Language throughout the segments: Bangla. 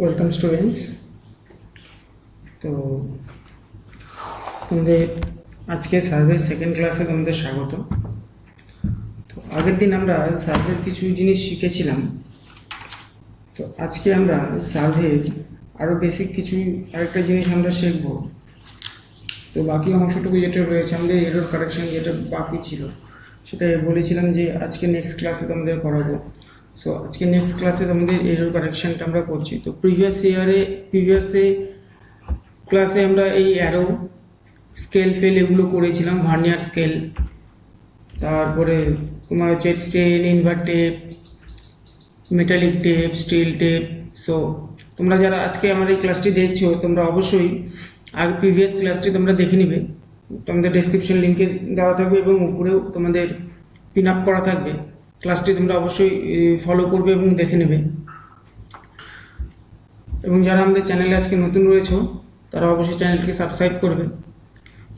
Welcome students. তো তোমাদের আজকে সার্ভের সেকেন্ড ক্লাসে তোমাদের স্বাগত। তো আগের দিন আমরা সার্ভের কিছু জিনিস শিখেছিলাম, তো আজকে আমরা সার্ভের আরও বেসিক কিছু আরেকটা জিনিস আমরা শিখব। তো বাকি অংশটুকু যেটা রয়েছে আমাদের এরর কারেকশন যেটা বাকি ছিল সেটা বলেছিলাম যে আজকে নেক্সট ক্লাসে তোমাদের করাবো। সো আজকে নেক্সট ক্লাসে তোমাদের এরর কারেকশনটা আমরা করছি। তো প্রিভিয়াস ক্লাসে আমরা এই অ্যারো স্কেল ফেল এগুলো করেছিলাম, ভার্নিয়ার স্কেল, তারপরে তোমার হচ্ছে chain, invar tape, metallic tape, steel tape. So তোমরা যারা আজকে আমার এই ক্লাসটি দেখছো তোমরা অবশ্যই আগে প্রিভিয়াস ক্লাসটি তোমরা দেখে নিবে। তোমাদের ডেসক্রিপশন লিঙ্কে দেওয়া থাকবে এবং উপরেও তোমাদের পিন আপ করা থাকবে। ক্লাসটি তোমরা অবশ্যই ফলো করবে এবং দেখে নেবে। এবং যারা আমাদের চ্যানেলে আজকে নতুন রয়েছে তারা অবশ্যই চ্যানেলকে সাবস্ক্রাইব করবে।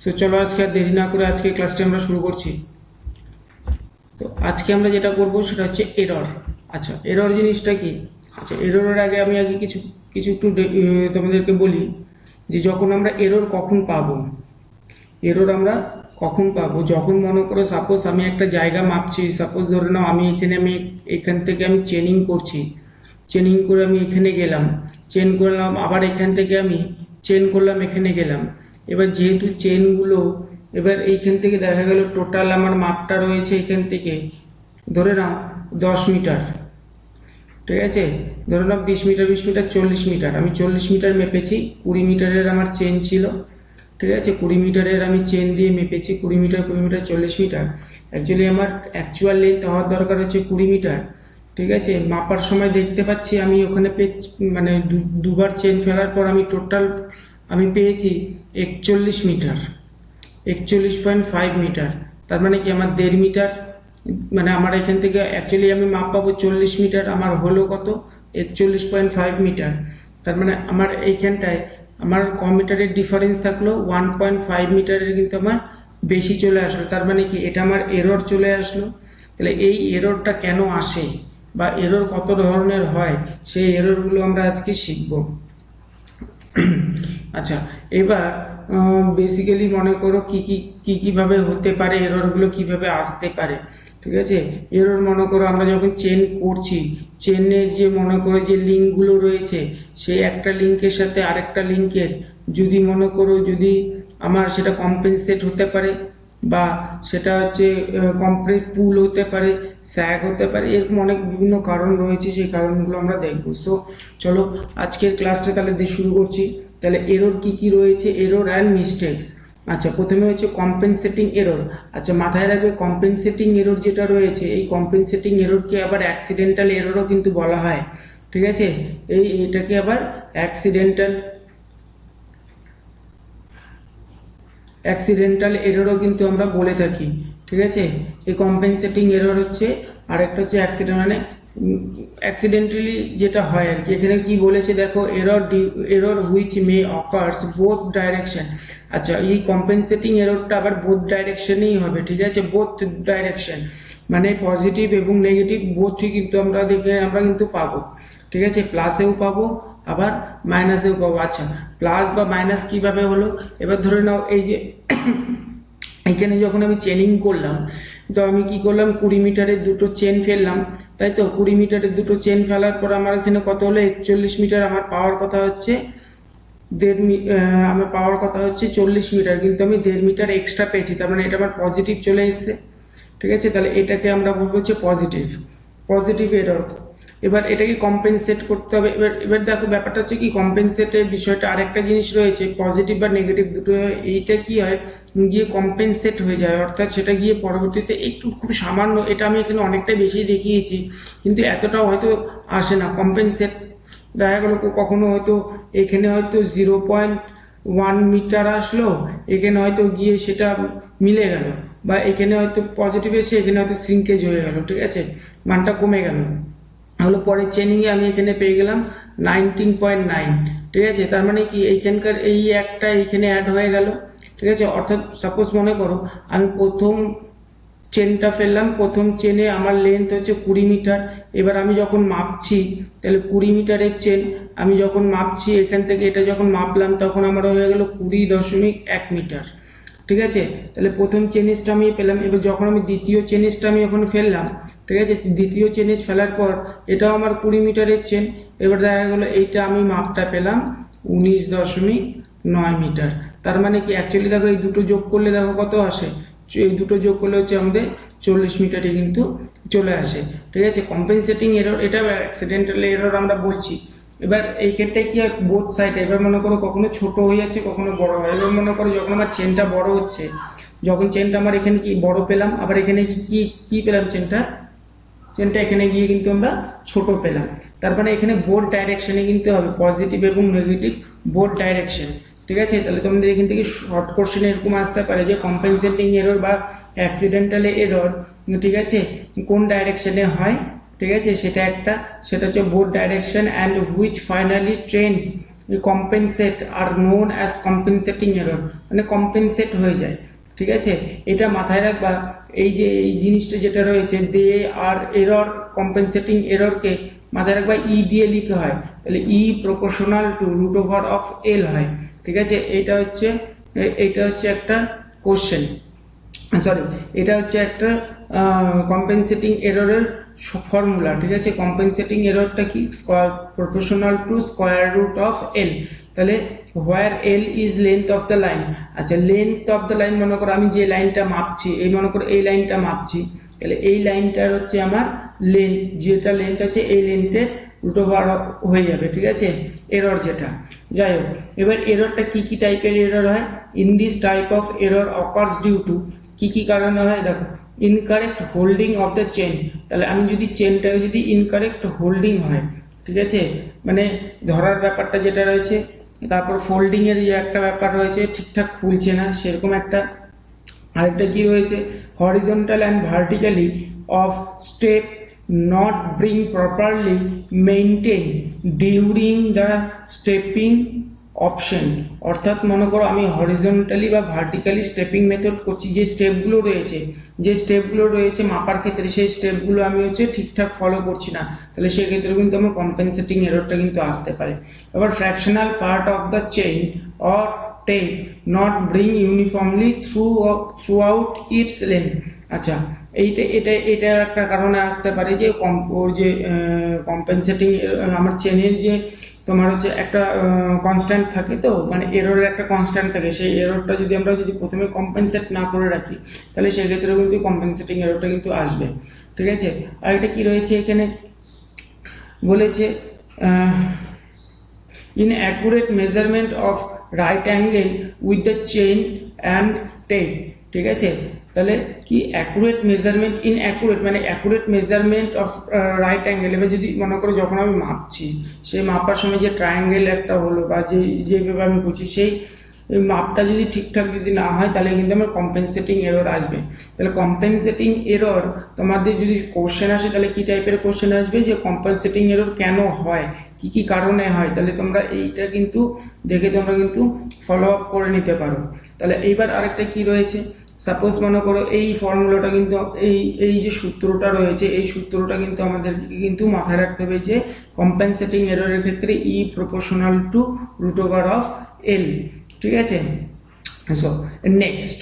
সো চলো আজকে আর দেরি না করে আজকে ক্লাসটি আমরা শুরু করছি। তো আজকে আমরা যেটা করব সেটা হচ্ছে এরর। আচ্ছা, এরর জিনিসটা কি? আচ্ছা, এররের আগে আমি কিছু একটু তোমাদেরকে বলি যে যখন আমরা এরর কখন পাবো। এরর আমরা কখন পাবো? যখন মনে করো সাপোজ আমি একটা জায়গা মাপছি, সাপোজ ধরে নাও আমি এখান থেকে আমি চেনিং করছি, চেনিং করে আমি এখানে গেলাম, চেন করলাম, আবার এখান থেকে আমি চেন করলাম, এখানে গেলাম। এবার যেহেতু চেনগুলো এবার এইখান থেকে দেখা গেল টোটাল আমার মাপটা রয়েছে এখান থেকে ধরে নাও 10 মিটার, ঠিক আছে, ধরে নাও 20 মিটার 20 মিটার 40 মিটার, আমি 40 মিটার মেপেছি, 20 মিটারের আমার চেন ছিল, ঠিক আছে, 20 মিটারের আমি চেন দিয়ে মেপেছি, 20 মিটার 40 মিটার। অ্যাকচুয়ালি আমার অ্যাকচুয়াল লেন্থ হওয়ার দরকার হচ্ছে 20 মিটার, ঠিক আছে। মাপার সময় দেখতে পাচ্ছি আমি ওখানে মানে দুবার চেন ফেলার পর আমি টোটাল আমি পেয়েছি 41 মিটার, 41.5 মিটার। তার মানে কি আমার 1.5 মিটার, মানে আমার এখান থেকে অ্যাকচুয়ালি আমি মাপ পাবো 40 মিটার, আমার হলো কত 41.5 মিটার। তার মানে আমার এইখানটায় আমার কম মিটারের ডিফারেন্স থাকলো 1.5 মিটারের কিন্তু আমার বেশি চলে আসলো। তার মানে কি এটা আমার এরর চলে আসলো। তাহলে এই এররটা কেন আসে বা এরর কত ধরনের হয় সেই এররগুলো আমরা আজকে শিখব। আচ্ছা, এবার বেসিক্যালি মনে করো কিভাবে হতে পারে এররগুলো, কিভাবে আসতে পারে, ঠিক আছে। এরর মনে করো আমরা যখন চেন করছি, চেনের যে মনে করো যে লিঙ্কগুলো রয়েছে সেই একটা লিঙ্কের সাথে আরেকটা লিঙ্কের যদি মনে করো যদি আমার সেটা কম্পেনসেট হতে পারে বা সেটা হচ্ছে কমপ্লিট পুল হতে পারে, স্যাগ হতে পারে, এরকম অনেক বিভিন্ন কারণ রয়েছে, সেই কারণগুলো আমরা দেখব। সো চলো আজকের ক্লাসটা তাহলে দিয়ে শুরু করছি। তাহলে এরর কি রয়েছে, এরর অ্যান্ড মিস্টেকস। আচ্ছা, প্রথমে হচ্ছে কম্পেনসেটিং এরর। আচ্ছা, মাথায় রাখবে কম্পেনসেটিং এরর যেটা রয়েছে এই কম্পেনসেটিং এররকে আবার অ্যাক্সিডেন্টাল এররও কিন্তু বলা হয়, ঠিক আছে। এটাকে আবার অ্যাক্সিডেন্টাল এররও কিন্তু আমরা বলে থাকি, ঠিক আছে। এই কম্পেনসেটিং এরর হচ্ছে, আর একটা হচ্ছে অ্যাক্সিডেন্টালি যেটা হয় আর কি। এখানে কি বলেছে দেখো, error which may occurs both direction. আচ্ছা, এই কম্পেনসেটিং এররটা আবার বোথ ডাইরেকশনেই হবে, ঠিক আছে, বোথ ডাইরেকশন মানে পজিটিভ এবং নেগেটিভ বোথই কিন্তু আমরা কিন্তু পাবো, ঠিক আছে, প্লাসেও পাবো আবার মাইনাসেও পাবো। আচ্ছা, প্লাস বা মাইনাস কিভাবে হলো? এবার ধরে নাও এই যে এখানে যখন আমি চেনিং করলাম, তো আমি কি করলাম 20 মিটারের দুটো চেন ফেললাম, তাই তো 20 মিটারের দুটো চেন ফেলার পর আমার এখানে কত হলো 41 মিটার, আমার পাওয়ার কথা হচ্ছে আমার পাওয়ার কথা হচ্ছে 40 মিটার, কিন্তু আমি 1.5 মিটার এক্সট্রা পেয়েছি, তার মানে এটা আমার পজিটিভ চলে এসছে, ঠিক আছে। তাহলে এটাকে আমরা বলবো হচ্ছে পজিটিভ এরর। এবার এটাকে কম্পেনসেট করতে হবে। এবার দেখো ব্যাপারটা হচ্ছে কি, কম্পেনসেটের বিষয়টা আরেকটা জিনিস রয়েছে, পজিটিভ বা নেগেটিভ দুটো, এইটা কি হয় গিয়ে কম্পেনসেট হয়ে যায়, অর্থাৎ সেটা গিয়ে পরবর্তীতে একটু খুব সামান্য, এটা আমি এখানে অনেকটাই বেশি দেখিয়েছি কিন্তু এতটাও হয়তো আসে না কম্পেনসেট। দেখা গেল কখনো হয়তো এখানে হয়তো 0.1 মিটার আসলো, এখানে হয়তো গিয়ে সেটা মিলে গেল, বা এখানে হয়তো পজিটিভ এসে এখানে হয়তো শ্রিঙ্কেজ হয়ে গেল, ঠিক আছে, মানটা কমে গেল। হলো পরের চেনিংয়ে আমি এখানে পেয়ে গেলাম 19.9, ঠিক আছে। তার মানে কি এইখানকার এই একটা এইখানে অ্যাড হয়ে গেল, ঠিক আছে। অর্থাৎ সাপোজ মনে করো আমি প্রথম চেনটা ফেললাম, প্রথম চেনে আমার লেন্থ হচ্ছে 20 মিটার। এবার আমি যখন মাপছি তাহলে 20 মিটারের চেন আমি যখন মাপছি এখান থেকে এটা যখন মাপলাম তখন আমার হয়ে গেল 20.1 মিটার। ঠিক আছে, তাহলে প্রথম চেনিসটা আমি পেলাম। এবার যখন আমি দ্বিতীয় চেনিসটা আমি এখন ফেললাম, ঠিক আছে, দ্বিতীয় চেনিস ফেলার পর এটাও আমার 20 মিটারের চেন। এবার দেখা গেলো এইটা আমি মাপটা পেলাম 19.9 মিটার। তার মানে কি অ্যাকচুয়ালি দেখো এই দুটো যোগ করলে দেখো কত আসে, এই দুটো যোগ করলে হচ্ছে আমাদের 40 মিটারে কিন্তু চলে আসে। ঠিক আছে, কম্পেনসেটিং এরর, এটা অ্যাক্সিডেন্টাল এরর আমরা বলছি। এবার এই ক্ষেত্রে কি হয়, বোথ সাইড, এবার মনে করো কখনো ছোট হয়ে যাচ্ছে কখনো বড় হয়। এবার মনে করো যখন আমার চেনটা বড় হচ্ছে, যখন চেনটা আমার এখানে কি বড় পেলাম, আবার এখানে কি কি পেলাম, চেনটা এখানে গিয়ে কিন্তু আমরা ছোট পেলাম। তার মানে এখানে বোথ ডাইরেকশনে কিন্তু হবে, পজিটিভ এবং নেগেটিভ বোথ ডাইরেকশন। ঠিক আছে, তাহলে তোমাদের এখান থেকে শর্ট কোশ্চেন এরকম আসতে পারে যে কম্পেনসেটিং এরর বা অ্যাক্সিডেন্টাল এরর, ঠিক আছে, কোন ডাইরেকশনে হয়। ঠিক আছে, সেটা হচ্ছে both direction and which finally Trends compensate are known as compensating error, মানে কম্পেনসেট হয়ে যায়। ঠিক আছে, এটা মাথায় রাখবা। এই যে এই জিনিসটা যেটা রয়েছে দে আর এরর, কম্পেনসেটিং এররকে মাথায় রাখবা ই দিয়ে লিখা হয়, তাহলে E proportional to root over of L হয়। ঠিক আছে, এটা হচ্ছে একটা কোশ্চেন, সরি, এটা হচ্ছে একটা কম্পেনসেটিং এররের ফর্মুলা। ঠিক আছে, কম্পেনসেটিং এররটা কি, square proportional to square root of L. তাহলে where L is length of the line. আচ্ছা, লেন্থ অফ দ্য লাইন, মনে করো আমি যে লাইনটা মাপছি, এই মনে করো এই লাইনটা মাপছি, তাহলে এই লাইনটার হচ্ছে আমার লেন্থ, যেটা লেন্থ আছে এই লেন্থের রুট ওভার হয়ে যাবে। ঠিক আছে, এরর যেটা, যাই হোক। এবার এররটা কি কি টাইপের এরর হয়, in this type of error occurs due to, কি কি কারণে হয় দেখো, incorrect holding of the chain. তাহলে আমি যদি চেনটাকে যদি ইনকারেক্ট হোল্ডিং হয়, ঠিক আছে, মানে ধরার ব্যাপারটা যেটা রয়েছে, তারপর ফোল্ডিং এর যে একটা ব্যাপার রয়েছে, ঠিকঠাক খুলছে না সেরকম একটা। আরেকটা কি রয়েছে, horizontal and vertically of step not being properly maintained during the stepping option. অর্থাৎ মনে করো আমি হরিজন্টালি বা ভার্টিক্যালি স্টেপিং মেথড করছি, যে স্টেপগুলো রয়েছে মাপার ক্ষেত্রে, সেই স্টেপগুলো আমি হচ্ছে ঠিকঠাক ফলো করছি না, তাহলে সেক্ষেত্রে কিন্তু আমার কম্পেনসেটিং এররটা কিন্তু আসতে পারে। এবার fractional part of the chain or tape not bring uniformly throughout its length. আচ্ছা, এটা একটা কারণে আসতে পারে যে ওর যে কম্পেনসেটিং, আমার চেনের যে তোমার হচ্ছে একটা কনস্ট্যান্ট থাকে, তো মানে এররের একটা কনস্ট্যান্ট থাকে, সেই এররটা যদি আমরা প্রথমে কম্পেনসেট না করে রাখি, তাহলে সেক্ষেত্রেও কিন্তু কম্পেনসেটিং এররটা কিন্তু আসবে। ঠিক আছে, আর এটা কি রয়েছে এখানে বলেছে, inaccurate measurement of right angle with the chain and tape। ঠিক আছে, তাহলে কি অ্যাকুরেট মেজারমেন্ট, ইনঅ্যাকুরেট মানে accurate measurement of right angle. এবার যদি মনে করো যখন আমি মাপছি, সেই মাপার সময় যে ট্রায়াঙ্গেল একটা হলো বা যেভাবে আমি করছি, সেই মাপটা যদি ঠিকঠাক যদি না হয়, তাহলে কিন্তু আমার কম্পেনসেটিং এরর আসবে। তাহলে কম্পেনসেটিং এরর তোমাদের যদি কোশ্চেন আসে, তাহলে কি টাইপের কোশ্চেন আসবে, যে কম্পেনসেটিং এরর কেন হয়, কি কি কারণে হয়, তাহলে তোমরা এইটা কিন্তু দেখে তোমরা কিন্তু ফলো আপ করে নিতে পারো। তাহলে এইবার আরেকটা কি রয়েছে, সাপোজ মনে করো এই ফর্মুলাটা কিন্তু এই যে সূত্রটা রয়েছে, এই সূত্রটা কিন্তু আমাদেরকে কিন্তু মাথায় রাখতে হবে যে কম্পেনসেটিং এররের ক্ষেত্রে E proportional to root over of L. ঠিক আছে, সো নেক্সট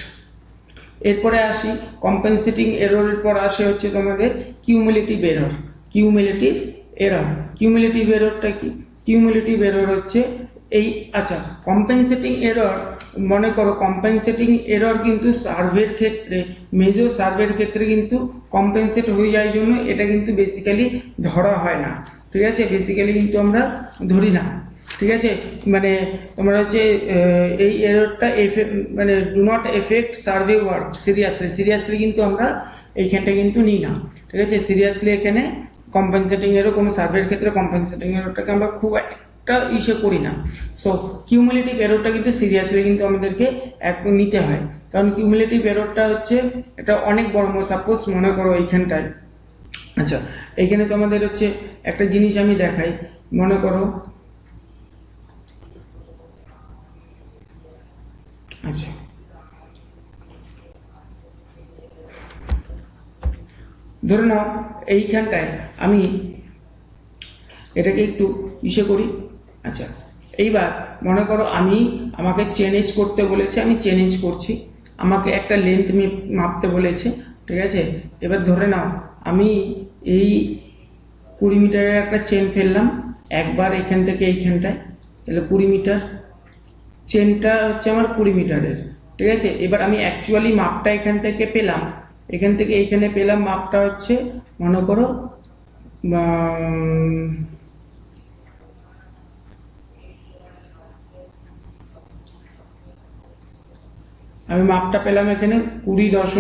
এরপরে আসি কম্পেনসেটিং এররের পর আসে হচ্ছে তোমাদের কিউমুলেটিভ এরর। কিউমুলেটিভ এররটা কি, কিউমুলেটিভ এরর হচ্ছে এই, আচ্ছা, কম্পেনসেটিং এরর, মনে করো কম্পেনসেটিং এরর কিন্তু সার্ভের ক্ষেত্রে, মেজর সার্ভের ক্ষেত্রে কিন্তু কম্পেনসেট হয়ে যায় জন্য এটা কিন্তু বেসিক্যালি ধরা হয় না। ঠিক আছে, বেসিক্যালি কিন্তু আমরা ধরি না। ঠিক আছে, মানে তোমরা হচ্ছে এই এররটা মানে do not effect survey work seriously কিন্তু আমরা এইখানটা কিন্তু নিই না। ঠিক আছে, সিরিয়াসলি এখানে কম্পেনসেটিং এরর, কোনো সার্ভের ক্ষেত্রে কম্পেনসেটিং এররটাকে আমরা খুব একটা করি না। সো কিউমুলেটিভ এররটা কিন্তু সিরিয়াসলি কিন্তু আমাদেরকে নিতে হয়, কারণ কিউমুলেটিভ এররটা হচ্ছে এটা অনেক বড়। সাপোজ মনে করো এইখানটায়, আচ্ছা এইখানে তোমাদের হচ্ছে একটা জিনিস আমি দেখাই, মনে করো, আচ্ছা ধরে নাও এইখানটায় আমি এটাকে একটু ইসে করি। আচ্ছা, এইবার মনে করো আমাকে চেঞ্জ করতে বলেছে, আমি চেঞ্জ করছি। আমাকে একটা লেন্থ মাপতে বলেছে, ঠিক আছে। এবার ধরে নাও আমি এই 20 মিটারের একটা চেন ফেললাম একবার এখান থেকে এইখানটায়, তাহলে 20 মিটার। চেনটা হচ্ছে আমার 20 মিটারের, ঠিক আছে। এবার আমি অ্যাকচুয়ালি মাপটা এখান থেকে পেলাম, এখান থেকে এইখানে পেলাম মাপটা হচ্ছে মনে করো আমি মাপটা পেলাম এখানে 20.1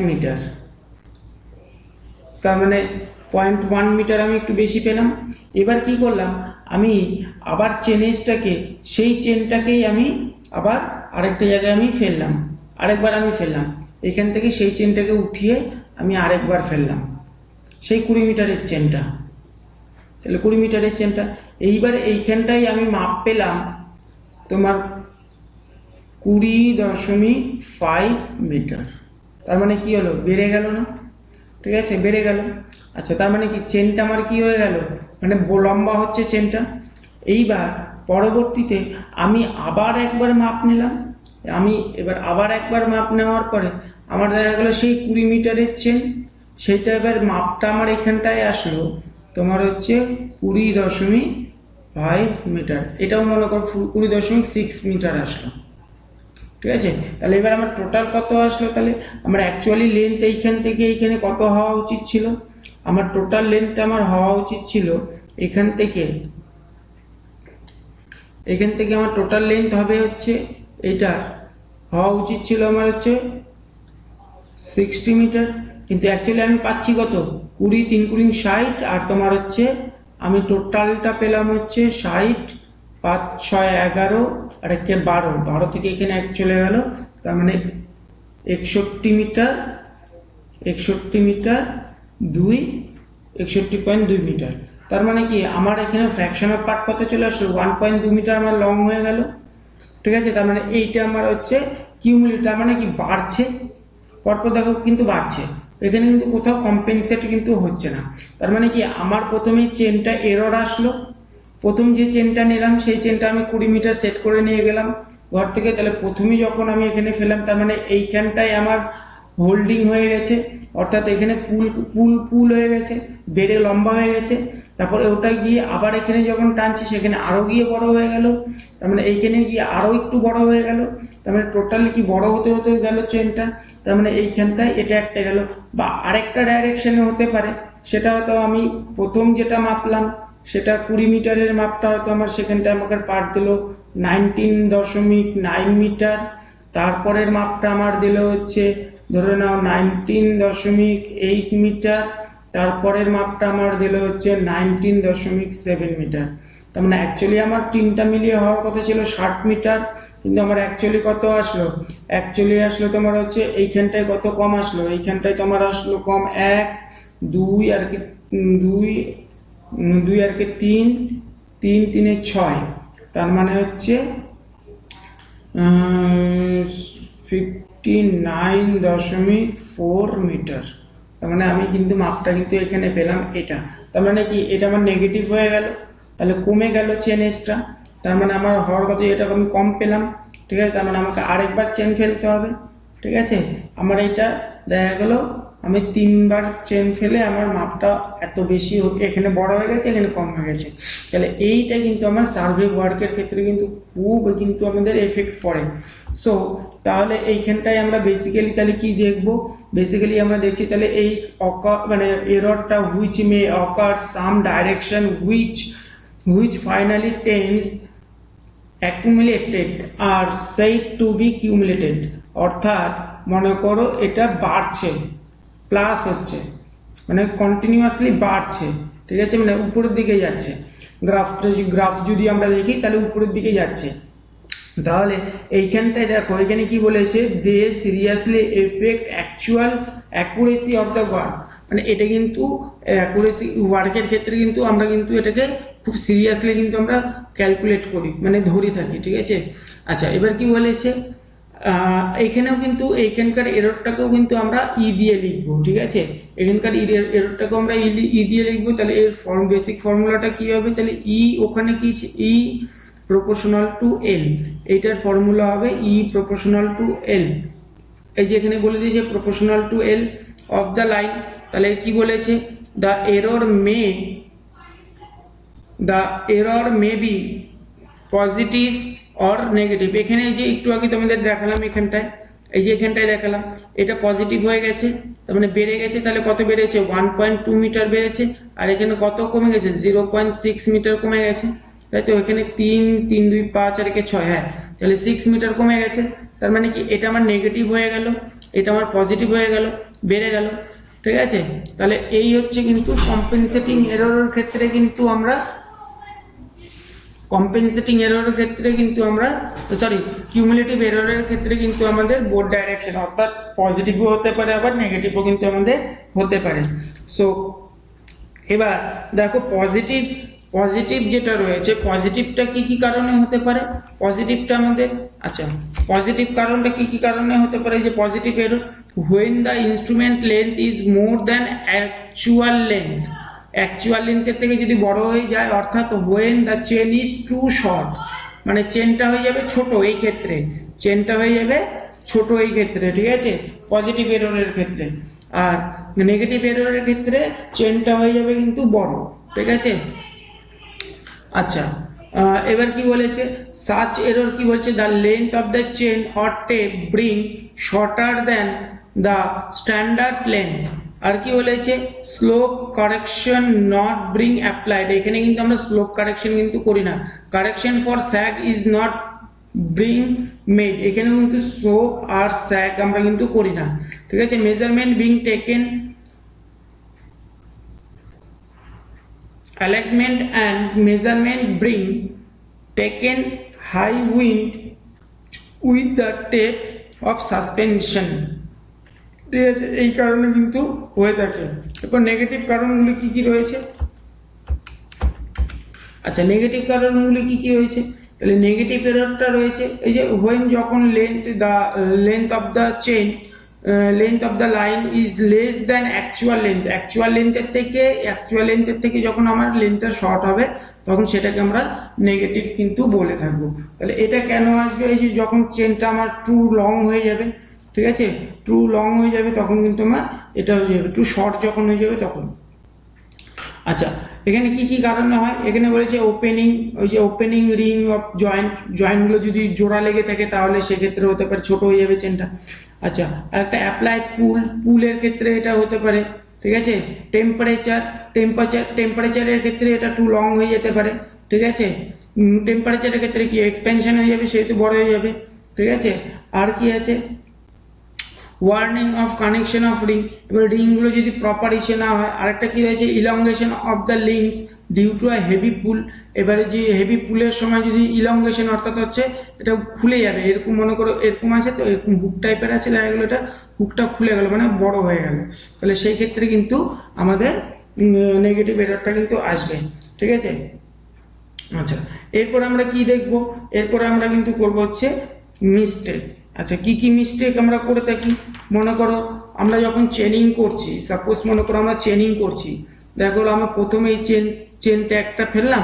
মিটার, তার মানে 0.1 মিটার আমি একটু বেশি পেলাম। এবার কি করলাম, আমি আবার সেই চেনটাকেই আমি আবার আরেকটা জায়গায় আমি ফেললাম, আরেকবার আমি ফেললাম এখান থেকে, সেই চেনটাকে উঠিয়ে আমি আরেকবার ফেললাম সেই 20 মিটারের চেনটা, তাহলে 20 মিটারের চেনটা। এইবার এইখানটাই আমি মাপ পেলাম তোমার 20.5 মিটার। তার মানে কি হলো, বেড়ে গেল না, ঠিক আছে, বেড়ে গেল। আচ্ছা, তার মানে কি চেনটা আমার কি হয়ে গেল, মানে লম্বা হচ্ছে চেনটা। এইবার পরবর্তীতে আমি আবার একবার মাপ নিলাম, এবার আবার একবার মাপ নেওয়ার পরে আমার দেখা গেল সেই 20 মিটারের চেন, সেইটা এবার মাপটা আমার এখানটায় আসলো তোমার হচ্ছে 20.5 মিটার। এটাও মনে করো 20.6 মিটার আসলো, ঠিক আছে। তাহলে এবার আমার টোটাল কত আসলো, তাহলে আমার অ্যাকচুয়ালি লেন্থ এইখান থেকে এইখানে কত হওয়া উচিত ছিল, আমার টোটাল লেন্থটা আমার হওয়া উচিত ছিল এখান থেকে আমার টোটাল লেন্থ হবে হচ্ছে এটা হওয়া উচিত ছিল আমার হচ্ছে 60 মিটার, কিন্তু অ্যাকচুয়ালি আমি পাচ্ছি কত, 20, 3 × 60, আর তোমার হচ্ছে আমি টোটালটা পেলাম হচ্ছে 60, 5, 6, 11, আর একে 12 থেকে এখানে 1 চলে গেল, তার মানে 61 মিটার, 61.2 মিটার। তার মানে কি আমার এখানে ফ্র্যাকশন অফ পার্ট কত চলে আসলো, 1.2 মিটার আমার লং হয়ে গেল, ঠিক আছে। তার মানে এইটা আমার হচ্ছে কিউমুলেটিভ, তার মানে কি বাড়ছে, পরপর দেখো কিন্তু বাড়ছে, এখানে কিন্তু কোথাও কম্পেনসেট কিন্তু হচ্ছে না। তার মানে কি আমার প্রথমে চেনটা এরর আসলো, প্রথম যে চেনটা নিলাম সেই চেনটা আমি 20 মিটার সেট করে নিয়ে গেলাম ঘর থেকে, তাহলে প্রথমেই যখন আমি এখানে ফেললাম তার মানে এইখানটায় আমার হোল্ডিং হয়ে গেছে, অর্থাৎ এখানে পুল হয়ে গেছে, বেড়ে লম্বা হয়ে গেছে। তারপরে ওটা গিয়ে আবার এখানে যখন টানছি সেখানে আরো গিয়ে বড় হয়ে গেল, তার মানে এইখানে গিয়ে আরো একটু বড় হয়ে গেল, তার মানে টোটালি কি বড় হতে হতে গেল চেনটা। তার মানে এইখানটায় এটা একটা গেল, বা আরেকটা ডাইরেকশনে হতে পারে, সেটা হয়তো আমি প্রথম যেটা মাপলাম সেটা 20 মিটারের মাপটা হয়তো আমার সেখানটায় আমাকে পার্ট দিল 19.9 মিটার, তারপরের মাপটা আমার দিল হচ্ছে ধরে নাও 19.8 মিটার, তারপরের মাপটা আমার দিল হচ্ছে 19.7 মিটার। তার মানে অ্যাকচুয়ালি আমার তিনটা মিলিয়ে হওয়ার কথা ছিল 60 মিটার, কিন্তু আমার অ্যাকচুয়ালি কত আসলো, অ্যাকচুয়ালি আসলো তোমার হচ্ছে এইখানটায় কত কম আসলো, এইখানটায় তোমার আসলো কম 1, 2 আর কি 2 আর কি 3, 3 3 6, তার মানে হচ্ছে 59.4 মিটার। তার মানে আমি কিন্তু মাপটা কিন্তু এখানে পেলাম এটা, তার মানে কি এটা আমার নেগেটিভ হয়ে গেল, তাহলে কমে গেল চেন এজটা, তার মানে আমার হওয়ার কথা এটা আমি কম পেলাম, ঠিক আছে। তার মানে আমাকে আরেকবার চেন ফেলতে হবে, ঠিক আছে। আমার এইটা দেখা গেল আমি 3বার চেন ফেলে আমার মাপটা এত বেশি এখানে বড় হয়ে গেছে, এখানে কম হয়ে গেছে। তাহলে এইটা কিন্তু আমার সার্ভে ওয়ার্কের ক্ষেত্রে কিন্তু খুব কিন্তু আমাদের এফেক্ট পড়ে। সো তাহলে এইখানটায় আমরা বেসিক্যালি তাহলে কি দেখব, বেসিক্যালি আমরা দেখছি তাহলে এই মানে এররটা which may occur some direction which finally tends accumulated are said to be cumulated, অর্থাৎ মনে করো এটা বাড়ছে, প্লাস হচ্ছে, মানে কন্টিনিউয়াসলি বাড়ছে, ঠিক আছে, মানে উপরের দিকে যাচ্ছে। গ্রাফ যদি আমরা দেখি তাহলে উপরের দিকে যাচ্ছে। তাহলে এইখানটায় দেখো এখানে কি বলেছে, they seriously effect actual accuracy of the work, মানে এটা কিন্তু অ্যাকুরেসি ওয়ার্কের ক্ষেত্রে কিন্তু আমরা কিন্তু এটাকে খুব সিরিয়াসলি কিন্তু আমরা ক্যালকুলেট করি, মানে ধরে থাকি, ঠিক আছে। আচ্ছা, এবার কি বলেছে, এখানেও কিন্তু এইখানকার এররটাকেও কিন্তু আমরা ই দিয়ে লিখবো, ঠিক আছে, এখানকার এররটাকেও আমরা ই দিয়ে লিখবো। তাহলে এর বেসিক ফর্মুলাটা কি হবে, তাহলে ই ওখানে কি ই প্রপোর্শনাল টু এল, এইটার ফর্মুলা হবে ই প্রপোর্শনাল টু এল। এই যে এখানে বলে দিয়েছে proportional to L of the line, তাহলে কি বলেছে, the error may be positive or negative. এখানে এই যে একটু আগে তোমাদের দেখালাম, এখানটায় এই যে এখানটায় দেখালাম এটা পজিটিভ হয়ে গেছে, তার মানে বেড়ে গেছে। তাহলে কত বেড়েছে, 1.2 মিটার বেড়েছে। আর এখানে কত কমে গেছে, 0.6 মিটার কমে গেছে, তাই তো। এখানে 3 3 2 5 আর একে 6, হ্যাঁ, তাহলে 6 মিটার কমে গেছে। তার মানে কি এটা আমার নেগেটিভ হয়ে গেল, এটা আমার পজিটিভ হয়ে গেল, বেড়ে গেল, ঠিক আছে। তাহলে এই হচ্ছে কিন্তু কম্পেনসেটিং এররের ক্ষেত্রে কিন্তু আমরা কিউমুলেটিভ এররের ক্ষেত্রে কিন্তু আমাদের বোথ ডাইরেকশন, অর্থাৎ পজিটিভও হতে পারে আবার নেগেটিভও কিন্তু আমাদের হতে পারে। সো এবার দেখো পজিটিভ যেটা রয়েছে, পজিটিভটা কি কি কারণে হতে পারে, পজিটিভটা আমাদের, আচ্ছা, পজিটিভ কারণটা কি কি কারণে হতে পারে, যে positive error when the instrument length is more than actual লেন্থের থেকে যদি বড় হয়ে যায়, অর্থাৎ when the chain is too short, মানে চেনটা হয়ে যাবে ছোট, এই ক্ষেত্রে চেনটা হয়ে যাবে ছোট এই ক্ষেত্রে, ঠিক আছে, পজিটিভ এররের ক্ষেত্রে। আর নেগেটিভ এররের ক্ষেত্রে চেনটা হয়ে যাবে কিন্তু বড়, ঠিক আছে। আচ্ছা, এবার কি বলেছে, সাচ এরর কি বলছে, the length of the chain or tape ব্রিং shorter than the standard length. আর কি বলেছে, স্লোপ কারেকশন নট ব্রিং অ্যাপ্লাইড, এখানে কিন্তু আমরা স্লোপ কারেকশন কিন্তু করি না। Correction for sag is not ব্রিং মেড, এখানে কিন্তু স্লোপ আর স্যাগ আমরা কিন্তু করি না, ঠিক আছে। Measurement being taken, alignment and measurement bring taken high wind with the tape of suspension, ঠিক আছে, এই কারণে কিন্তু হয়ে থাকে। এরপর নেগেটিভ কারণগুলি কি কি রয়েছে, আচ্ছা, নেগেটিভ কারণগুলি কি কি রয়েছে, তাহলে নেগেটিভ এররটা রয়েছে এই যে হোয়েন, যখন length of the line is less than actual লেন্থের থেকে যখন আমার লেন্থটা শর্ট হবে, তখন সেটাকে আমরা নেগেটিভ কিন্তু বলে থাকবো। তাহলে এটা কেন আসবে, এই যে যখন চেনটা আমার টু লং হয়ে যাবে, ঠিক আছে, টু লং হয়ে যাবে তখন কিন্তু আমার এটা হয়ে যাবে, টু শর্ট যখন হয়ে যাবে তখন। আচ্ছা, এখানে কি কি কারণে হয়, এখানে বলেছে ওপেনিং রিং অফ জয়েন্টগুলো যদি জোড়া লেগে থাকে তাহলে সেক্ষেত্রে হতে পারে ছোট হয়ে যাবে চেনটা। আচ্ছা, আর একটা অ্যাপ্লাইড পুলের ক্ষেত্রে এটা হতে পারে, ঠিক আছে। টেম্পারেচারের ক্ষেত্রে এটা টু লং হয়ে যেতে পারে, ঠিক আছে। টেম্পারেচারের ক্ষেত্রে কি এক্সপেনশন হয়ে যাবে, সেহেতু বড় হয়ে যাবে, ঠিক আছে। আর কি আছে, warning of connection off ring, এবার রিংগুলো যদি প্রপার ইসে না হয়। আরেকটা কি রয়েছে, elongation of the links due to a heavy pull, এবারে যে হেভি পুলের সময় যদি ইলংগেশন, অর্থাৎ হচ্ছে এটা খুলে যাবে, এরকম মনে করো এরকম আছে তো, এরকম হুক টাইপের আছে, দেখা গেলো এটা হুকটা খুলে গেল, মানে বড় হয়ে গেল, তাহলে সেই ক্ষেত্রে কিন্তু আমাদের নেগেটিভ এররটা কিন্তু আসবে, ঠিক আছে। আচ্ছা, এরপর আমরা কি দেখবো, এরপরে আমরা কিন্তু করবো হচ্ছে মিস্টেক। আচ্ছা, কি কি মিস্টেক আমরা করে থাকি, মনে করো আমরা যখন চেনিং করছি, সাপোজ মনে করো আমরা চেনিং করছি, দেখো আমরা প্রথমে এই চেনটা একটা ফেললাম,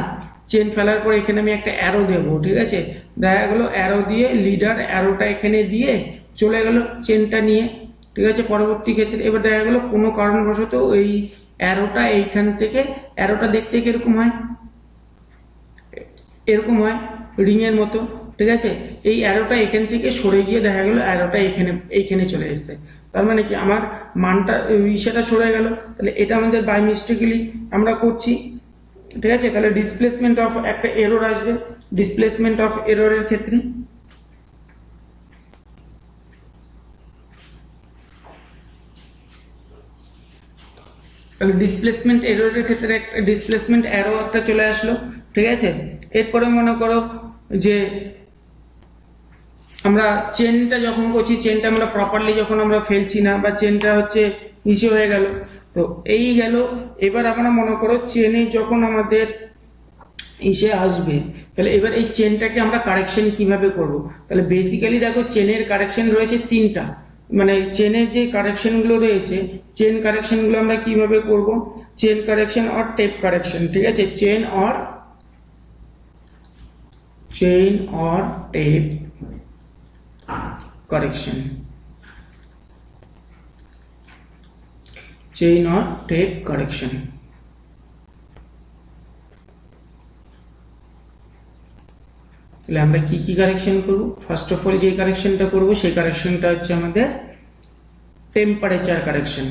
চেন ফেলার পর এখানে আমি একটা অ্যারো দেবো, ঠিক আছে, দেখা গেলো অ্যারো দিয়ে লিডার অ্যারোটা এখানে দিয়ে চলে গেল চেনটা নিয়ে, ঠিক আছে। পরবর্তী ক্ষেত্রে এবার দেখা গেলো কোনো কারণবশত এই অ্যারোটা এইখান থেকে, অ্যারোটা দেখতে কিরকম হয়, এরকম হয় রিংয়ের মতো, ঠিক আছে। এই অ্যারোটা এখান থেকে সরে গিয়ে দেখা গেল অ্যারোটা এইখানে চলে এসছে, তার মানে কি আমার মানটা সেটা সরে গেল, তাহলে এটা আমাদের বাই মিস্টেকলি আমরা করছি, ঠিক আছে। তাহলে ডিসপ্লেসমেন্ট অফ একটা এরর আসবে, ডিসপ্লেসমেন্ট অফ এররের ক্ষেত্রে তাহলে ডিসপ্লেসমেন্ট এররের ক্ষেত্রে একটা ডিসপ্লেসমেন্ট অ্যারো একটা চলে আসলো, ঠিক আছে। এরপরে মনে করো যে আমরা চেনটা যখন করছি, চেনটা আমরা প্রপারলি যখন আমরা ফেলছি না, বা চেনটা হচ্ছে নিচে হয়ে গেল, তো এই গেল। এবার আমরা মনে করো চেনে যখন আমাদের এসে আসবে। তাহলে এবার এই চেনটাকে আমরা কারেকশন কিভাবে করব? তাহলে বেসিক্যালি দেখো চেনের কারেকশন রয়েছে তিনটা, মানে চেনের যে কারেকশনগুলো রয়েছে, চেন কারেকশনগুলো আমরা কিভাবে করব? Chain correction or tape correction, ঠিক আছে, chain or tape correction, chain or tape correction. তাহলে আমরা কি কি কারেকশন করব? ফার্স্ট অফ অল যে কারেকশনটা করব সেই কারেকশনটা হচ্ছে আমাদের টেম্পারেচার কারেকশন।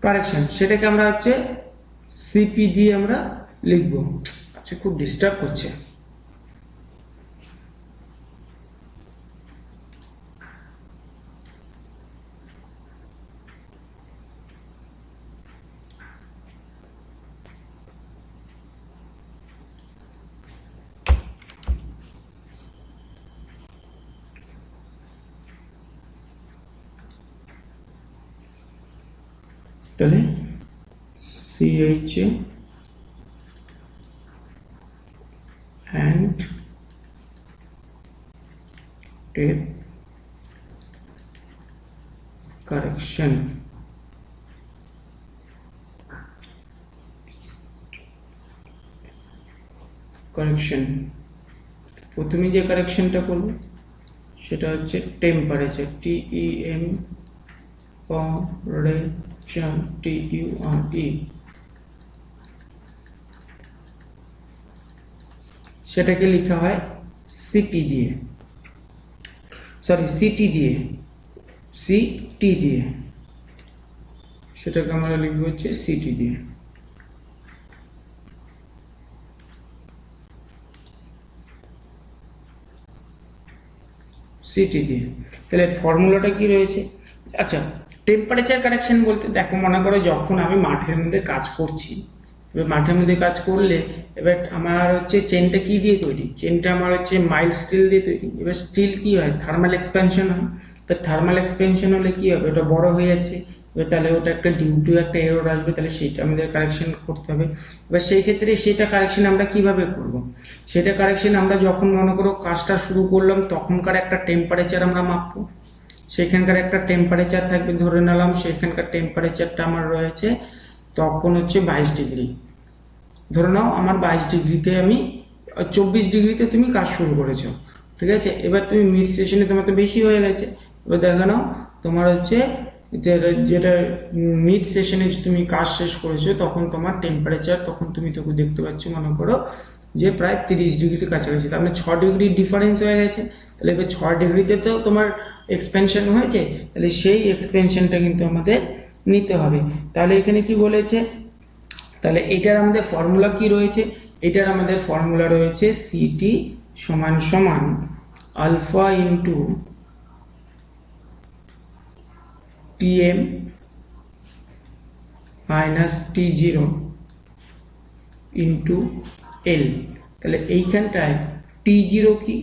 কারেকশন সেটাকে আমরা হচ্ছে সিপি দিয়ে আমরা লিখব। আচ্ছা, খুব ডিস্টার্ব করছে। তাহলে CHA and tape correction, প্রথমে যে কারেকশনটা করব সেটা হচ্ছে টেম্পারেচার, TEMPERATURE, সেটাকে লেখা হয় সিপি দিয়ে, সরি সিটি দিয়ে, সেটাকে আমরা লিখব হচ্ছে সিটি দিয়ে। তাহলে ফর্মুলাটা কি রয়েছে? আচ্ছা, টেম্পারেচার কারেকশন বলতে দেখো, মনে করো যখন আমি মাঠের মধ্যে কাজ করছি, এবার মাঠের মধ্যে কাজ করলে এবার আমার হচ্ছে চেনটা কি দিয়ে তৈরি? চেনটা আমার হচ্ছে মাইল্ড স্টিল দিয়ে তৈরি। এবার স্টিল কি হয়? থার্মাল এক্সপ্যানশন হয়। তো থার্মাল এক্সপেনশন হলে কি হবে? ওটা বড় হয়ে যাচ্ছে, এবার তাহলে ওটা একটা ডিউ টু একটা এরর আসবে, তাহলে সেটা আমাদের কারেকশন করতে হবে। এবার সেই ক্ষেত্রে সেটা কারেকশন আমরা কিভাবে করব? সেটা কারেকশন আমরা যখন মনে করো কাজটা শুরু করলাম তখনকার একটা টেম্পারেচার আমরা মাপবো, সেখানকার একটা টেম্পারেচার থাকবে, ধরে নিলাম সেখানকার টেম্পারেচারটা আমার রয়েছে তখন হচ্ছে 22 ডিগ্রি। ধরে নাও আমার 22 ডিগ্রিতে আমি 24 ডিগ্রিতে তুমি কাজ শুরু করেছো, ঠিক আছে। এবার তুমি মিড সেশনে তোমার তো বেশি হয়ে গেছে, এবার দেখে নাও তোমার হচ্ছে যেটা মিড সেশনে তুমি কাজ শেষ করেছো তখন তোমার টেম্পারেচার, তখন তুমি তোকে দেখতে পাচ্ছ মনে করো যে প্রায় 30 ডিগ্রির কাছাকাছি, তার মানে 6 ডিগ্রি ডিফারেন্স হয়ে গেছে। তাহলে এবার 6 ডিগ্রিতে তো তোমার এক্সপেনশন হয়েছে, তাহলে সেই এক্সপেনশনটা কিন্তু আমাদের নিতে হবে। তাহলে এখানে কি বলেছে? তাহলে এটার আমাদের ফর্মুলা কি রয়েছে? এটার আমাদের ফর্মুলা রয়েছে সিটি সমান সমান alpha into T M minus T0 into L. তাহলে এইখানটায় T0 কি?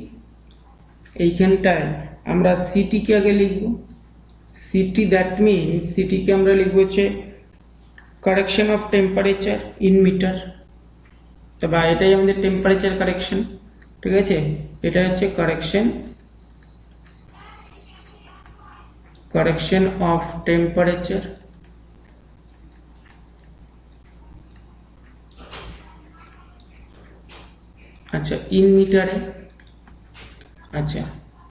এইখানটায় আমরা সিটিকে আগে লিখব, সিটি, দ্যাট মিনস সিটিকে আমরা লিখব হচ্ছে correction of temperature in metre, বা এটাই আমাদের টেম্পারেচার কারেকশন, ঠিক আছে। এটা হচ্ছে কারেকশন অফ টেম্পারেচার, আচ্ছা, ইন মিটারে। আচ্ছা,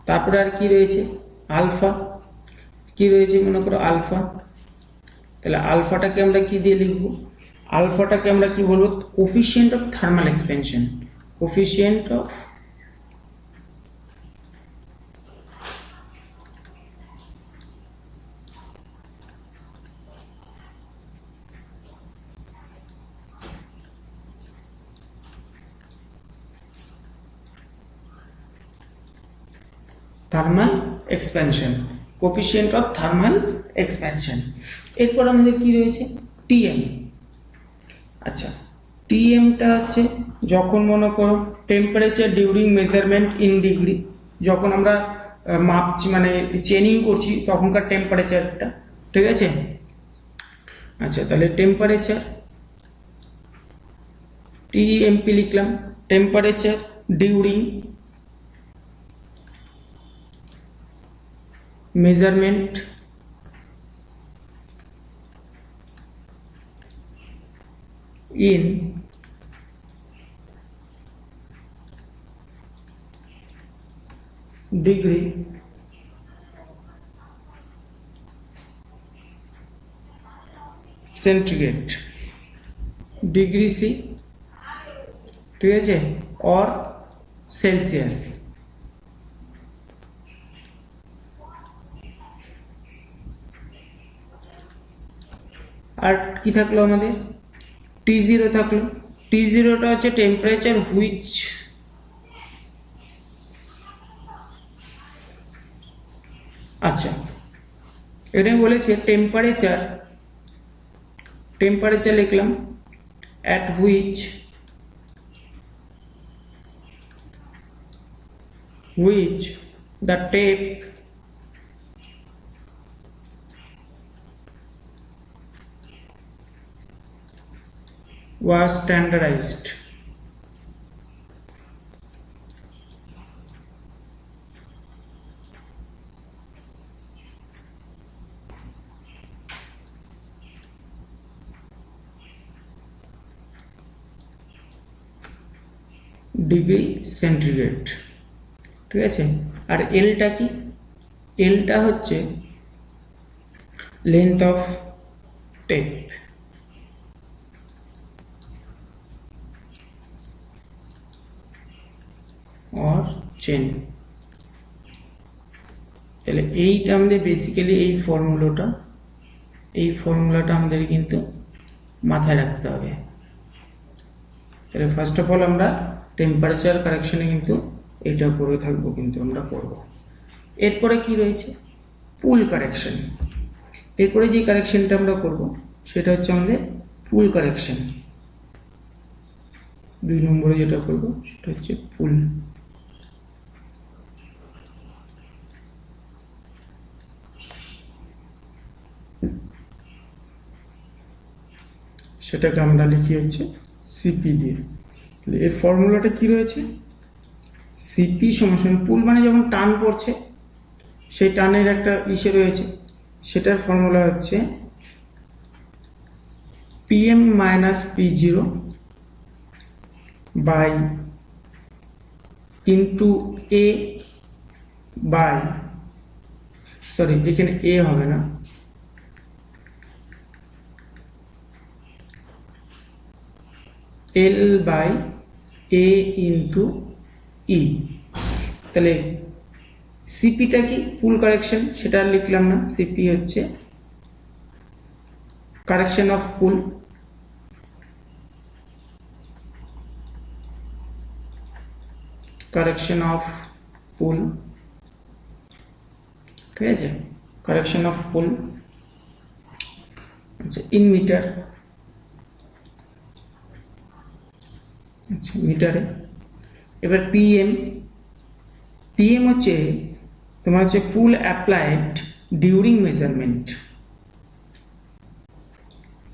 তারপরে আর কি রয়েছে? আলফা, কি রয়েছে মনে করো আলফা। তাহলে আলফাটাকে আমরা কি দিয়ে লিখব? আলফাটাকে আমরা কি বলবো? Coefficient of thermal expansion, coefficient of thermal expansion, coefficient of thermal expansion. এরপর আমাদের কি রয়েছে, টিএম। আচ্ছা, টিএমটা হচ্ছে যখন মনে করো temperature during measurement in degree, যখন আমরা মাপছি মানে চেনিং করছি তখনকার টেম্পারেচারটা, ঠিক আছে। আচ্ছা, তাহলে টেম্পারেচার টিএমপি লিখলাম, temperature during measurement in degree centigrade, degree C, ঠিক আছে, অর সেলসিয়াস। আর কি থাকলো আমাদের, টি জিরো থাকলো। টি জিরোটা হচ্ছে টেম্পারেচার হুইচ আচ্ছা, এখানে বলেছে টেম্পারেচার লিখলাম at which the tape was standardized. Degree centigrade, ঠিক আছে। আর এলটা কি, এলটা হচ্ছে length of tape, or chain. তাহলে এইটা আমাদের বেসিক্যালি এই ফর্মুলাটা আমাদের কিন্তু মাথায় রাখতে হবে। তাহলে ফার্স্ট অফ অল আমরা টেম্পারেচার কারেকশনে কিন্তু এটা করে থাকবো, কিন্তু আমরা করব। এরপরে কি রয়েছে, পুল কারেকশন। এরপরে যে কারেকশনটা আমরা করব সেটা হচ্ছে আমাদের পুল কারেকশন। 2 নম্বরে যেটা করব সেটা হচ্ছে পুল। সেটাকে আমরা লিখি হচ্ছে সিপি দিয়ে। এর ফর্মুলাটা কি রয়েছে, সিপি সমান পুল মানে যখন টান পড়ছে সেই টানের একটা ইসে রয়েছে, সেটার ফর্মুলা হচ্ছে PM minus P zero by into A by, sorry এখানে এ হবে না, এল বাই এ ইন্টু ই। তাহলে সিপিটা কি, পুল কারেকশন, সেটা লিখলাম না। সিপি হচ্ছে কারেকশন অফ পুল, ঠিক আছে, কারেকশন অফ পুল। আচ্ছা, ইন মিটার, আচ্ছা মিটারে। এবার পিএম হচ্ছে তোমার হচ্ছে পুল অ্যাপ্লাইড ডিউরিং মেজারমেন্ট,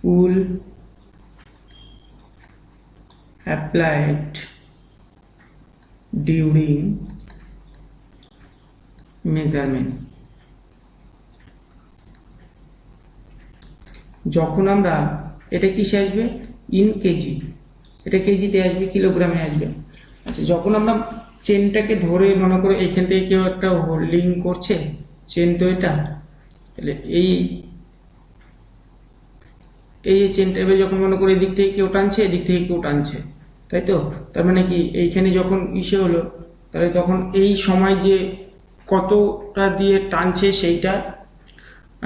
পুল অ্যাপ্লাইড ডিউরিং মেজারমেন্ট। যখন আমরা এটা কিসে আসবে, ইন কেজি, এটা কেজিতে আসবে, কিলোগ্রামে আসবে। আচ্ছা, যখন আমরা চেনটাকে ধরে মনে করো এইখান থেকে কেউ একটা হোল্ডিং করছে চেন, তো এটা তাহলে এই চেনটা এবার যখন মনে করো এদিক থেকে কেউ টানছে, এদিক থেকে কেউ টানছে, তাই তো। তার মানে কি এইখানে যখন ইসে হলো, তাহলে তখন এই সময় যে কতটা দিয়ে টানছে সেইটা।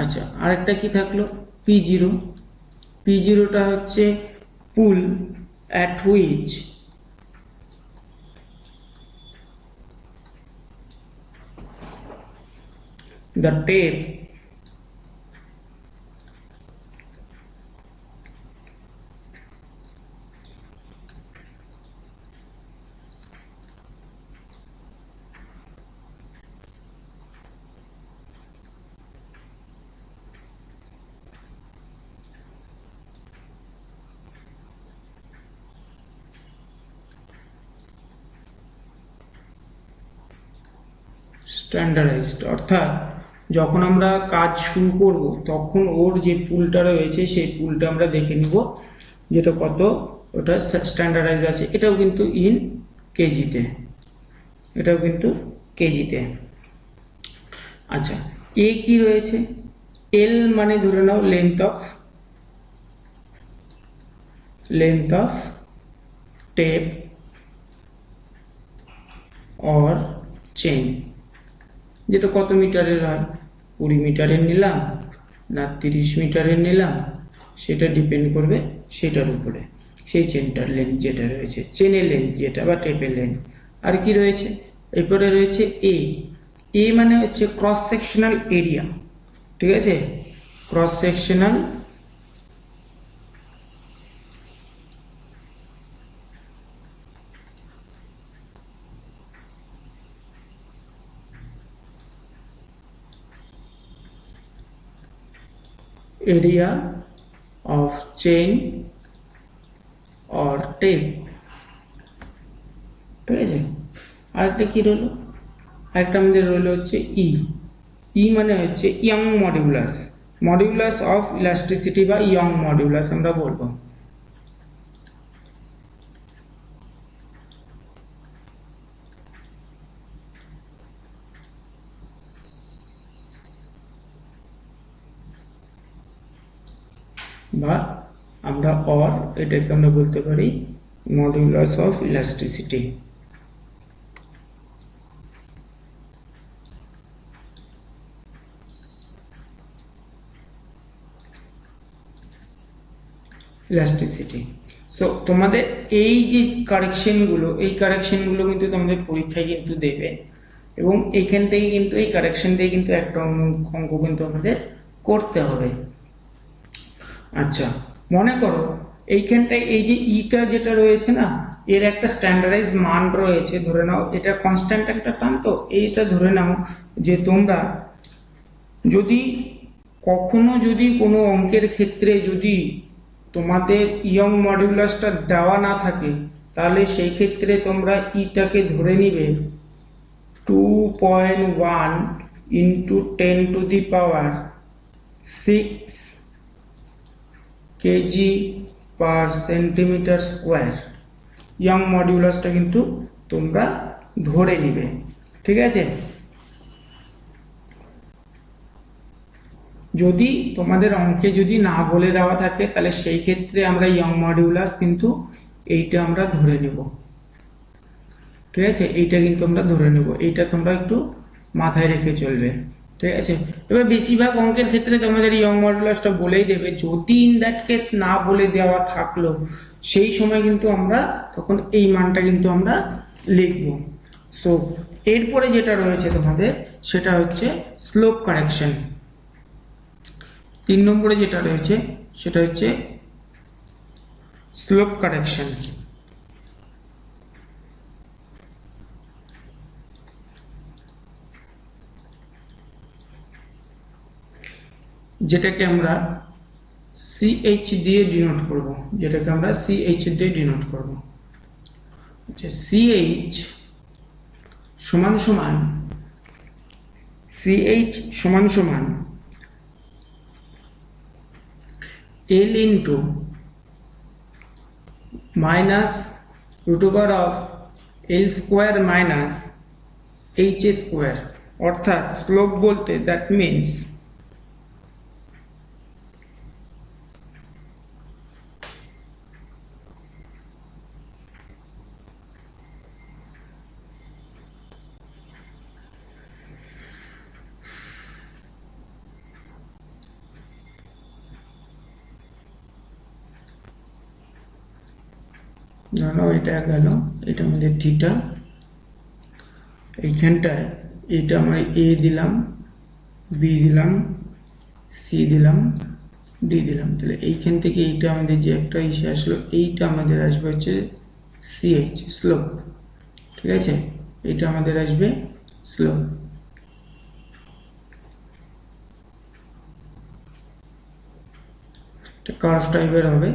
আচ্ছা, আরেকটা কি থাকলো, পি জিরোটা হচ্ছে পুল at which the tape standardised, অর্থাৎ যখন আমরা কাজ শুরু করব তখন ওর যে পুলটা রয়েছে সেই পুলটা আমরা দেখে নিব যেটা কত, ওটা স্ট্যান্ডার্ডাইজ আছে। এটাও কিন্তু ইন কেজিতে, এটাও কিন্তু কেজিতে। আচ্ছা, এ কি রয়েছে? এল মানে ধরে নাও length of tape or chain, যেটা কত মিটারের হয়, 20 মিটারের নিলাম না 30 মিটারের নিলাম, সেটা ডিপেন্ড করবে সেটার উপরে, সেই চেনটার লেন্থ যেটা রয়েছে, চেনের লেন্থ যেটা বা টেপের লেন্থ। আর কি রয়েছে? এরপরে রয়েছে এ মানে হচ্ছে ক্রস সেকশনাল এরিয়া, ঠিক আছে, cross sectional area of chain or tape, ঠিক আছে। আরেকটা কি রইল? আরেকটা আমাদের রইল হচ্ছে ই মানে হচ্ছে ইয়ং মডিউলাস অফ ইলাস্টিসিটি বা ইয়ং মডিউলাস আমরা বলবো। বা আমরা এটাকে আমরা বলতে পারি মডিউলাস অফ ইলাস্টিসিটি। সো তোমাদের এই যে কারেকশনগুলো কিন্তু তোমাদের পরীক্ষায় কিন্তু দেবে, এবং এইখান থেকে কিন্তু এই কারেকশন দিয়ে কিন্তু একটা অঙ্ক কিন্তু আমাদের করতে হবে। আচ্ছা, মনে করো এইখানটায় এই যে ইটা যেটা রয়েছে না, এর একটা স্ট্যান্ডার্ডাইজ মান রয়েছে, ধরে নাও এটা কনস্ট্যান্ট একটা টার্ম, তো এইটা ধরে নাও যে তোমরা যদি কখনো যদি কোনো অঙ্কের ক্ষেত্রে যদি তোমাদের ইয়ং মডিউলাসটা দেওয়া না থাকে, তাহলে সেই ক্ষেত্রে তোমরা ইটাকে ধরে নিবে 2.1 into 10⁶ K G per centimetre square. Young মডিউলাসটা কিন্তু তোমরা ধরে নিবে, ঠিক আছে। যদি তোমাদের অঙ্কে যদি না বলে দেওয়া থাকে, তাহলে সেই ক্ষেত্রে আমরা ইয়ং মডিউলাস কিন্তু এইটা আমরা ধরে নেব, ঠিক আছে, এইটা কিন্তু আমরা ধরে নেব, এইটা তোমরা একটু মাথায় রেখে চলবে, ঠিক আছে। এবার বেশিরভাগ অঙ্কের ক্ষেত্রে তোমাদের ইয়ং মডুলাসটা বলেই দেবে, যদি ইন দ্যাট কেস না বলে দেওয়া থাকলো সেই সময় কিন্তু আমরা তখন এই মানটা কিন্তু আমরা লিখব। সো এরপরে যেটা রয়েছে তোমাদের সেটা হচ্ছে স্লোপ কারেকশন। 3 নম্বরে যেটা রয়েছে সেটা হচ্ছে স্লোপ কারেকশন। যেটাকে আমরা CH দিয়ে ডিনোট করব, আচ্ছা, CH সমান সমান L into minus root over of L square minus H square, অর্থাৎ স্লোপ বলতে দ্যাট মিনস ধরো এটা গেল, এটা আমাদের থিটা, এইখানটায় এটা আমরা এ দিলাম, বি দিলাম, সি দিলাম, ডি দিলাম। তাহলে এইখান থেকে এইটা আমাদের যে একটা ইসে আসলো, এইটা আমাদের আসবে হচ্ছে সিএইচ, স্লোপ। ঠিক আছে, এইটা আমাদের আসবে স্লোপ। এটা কার্ভ টাইপের হবে।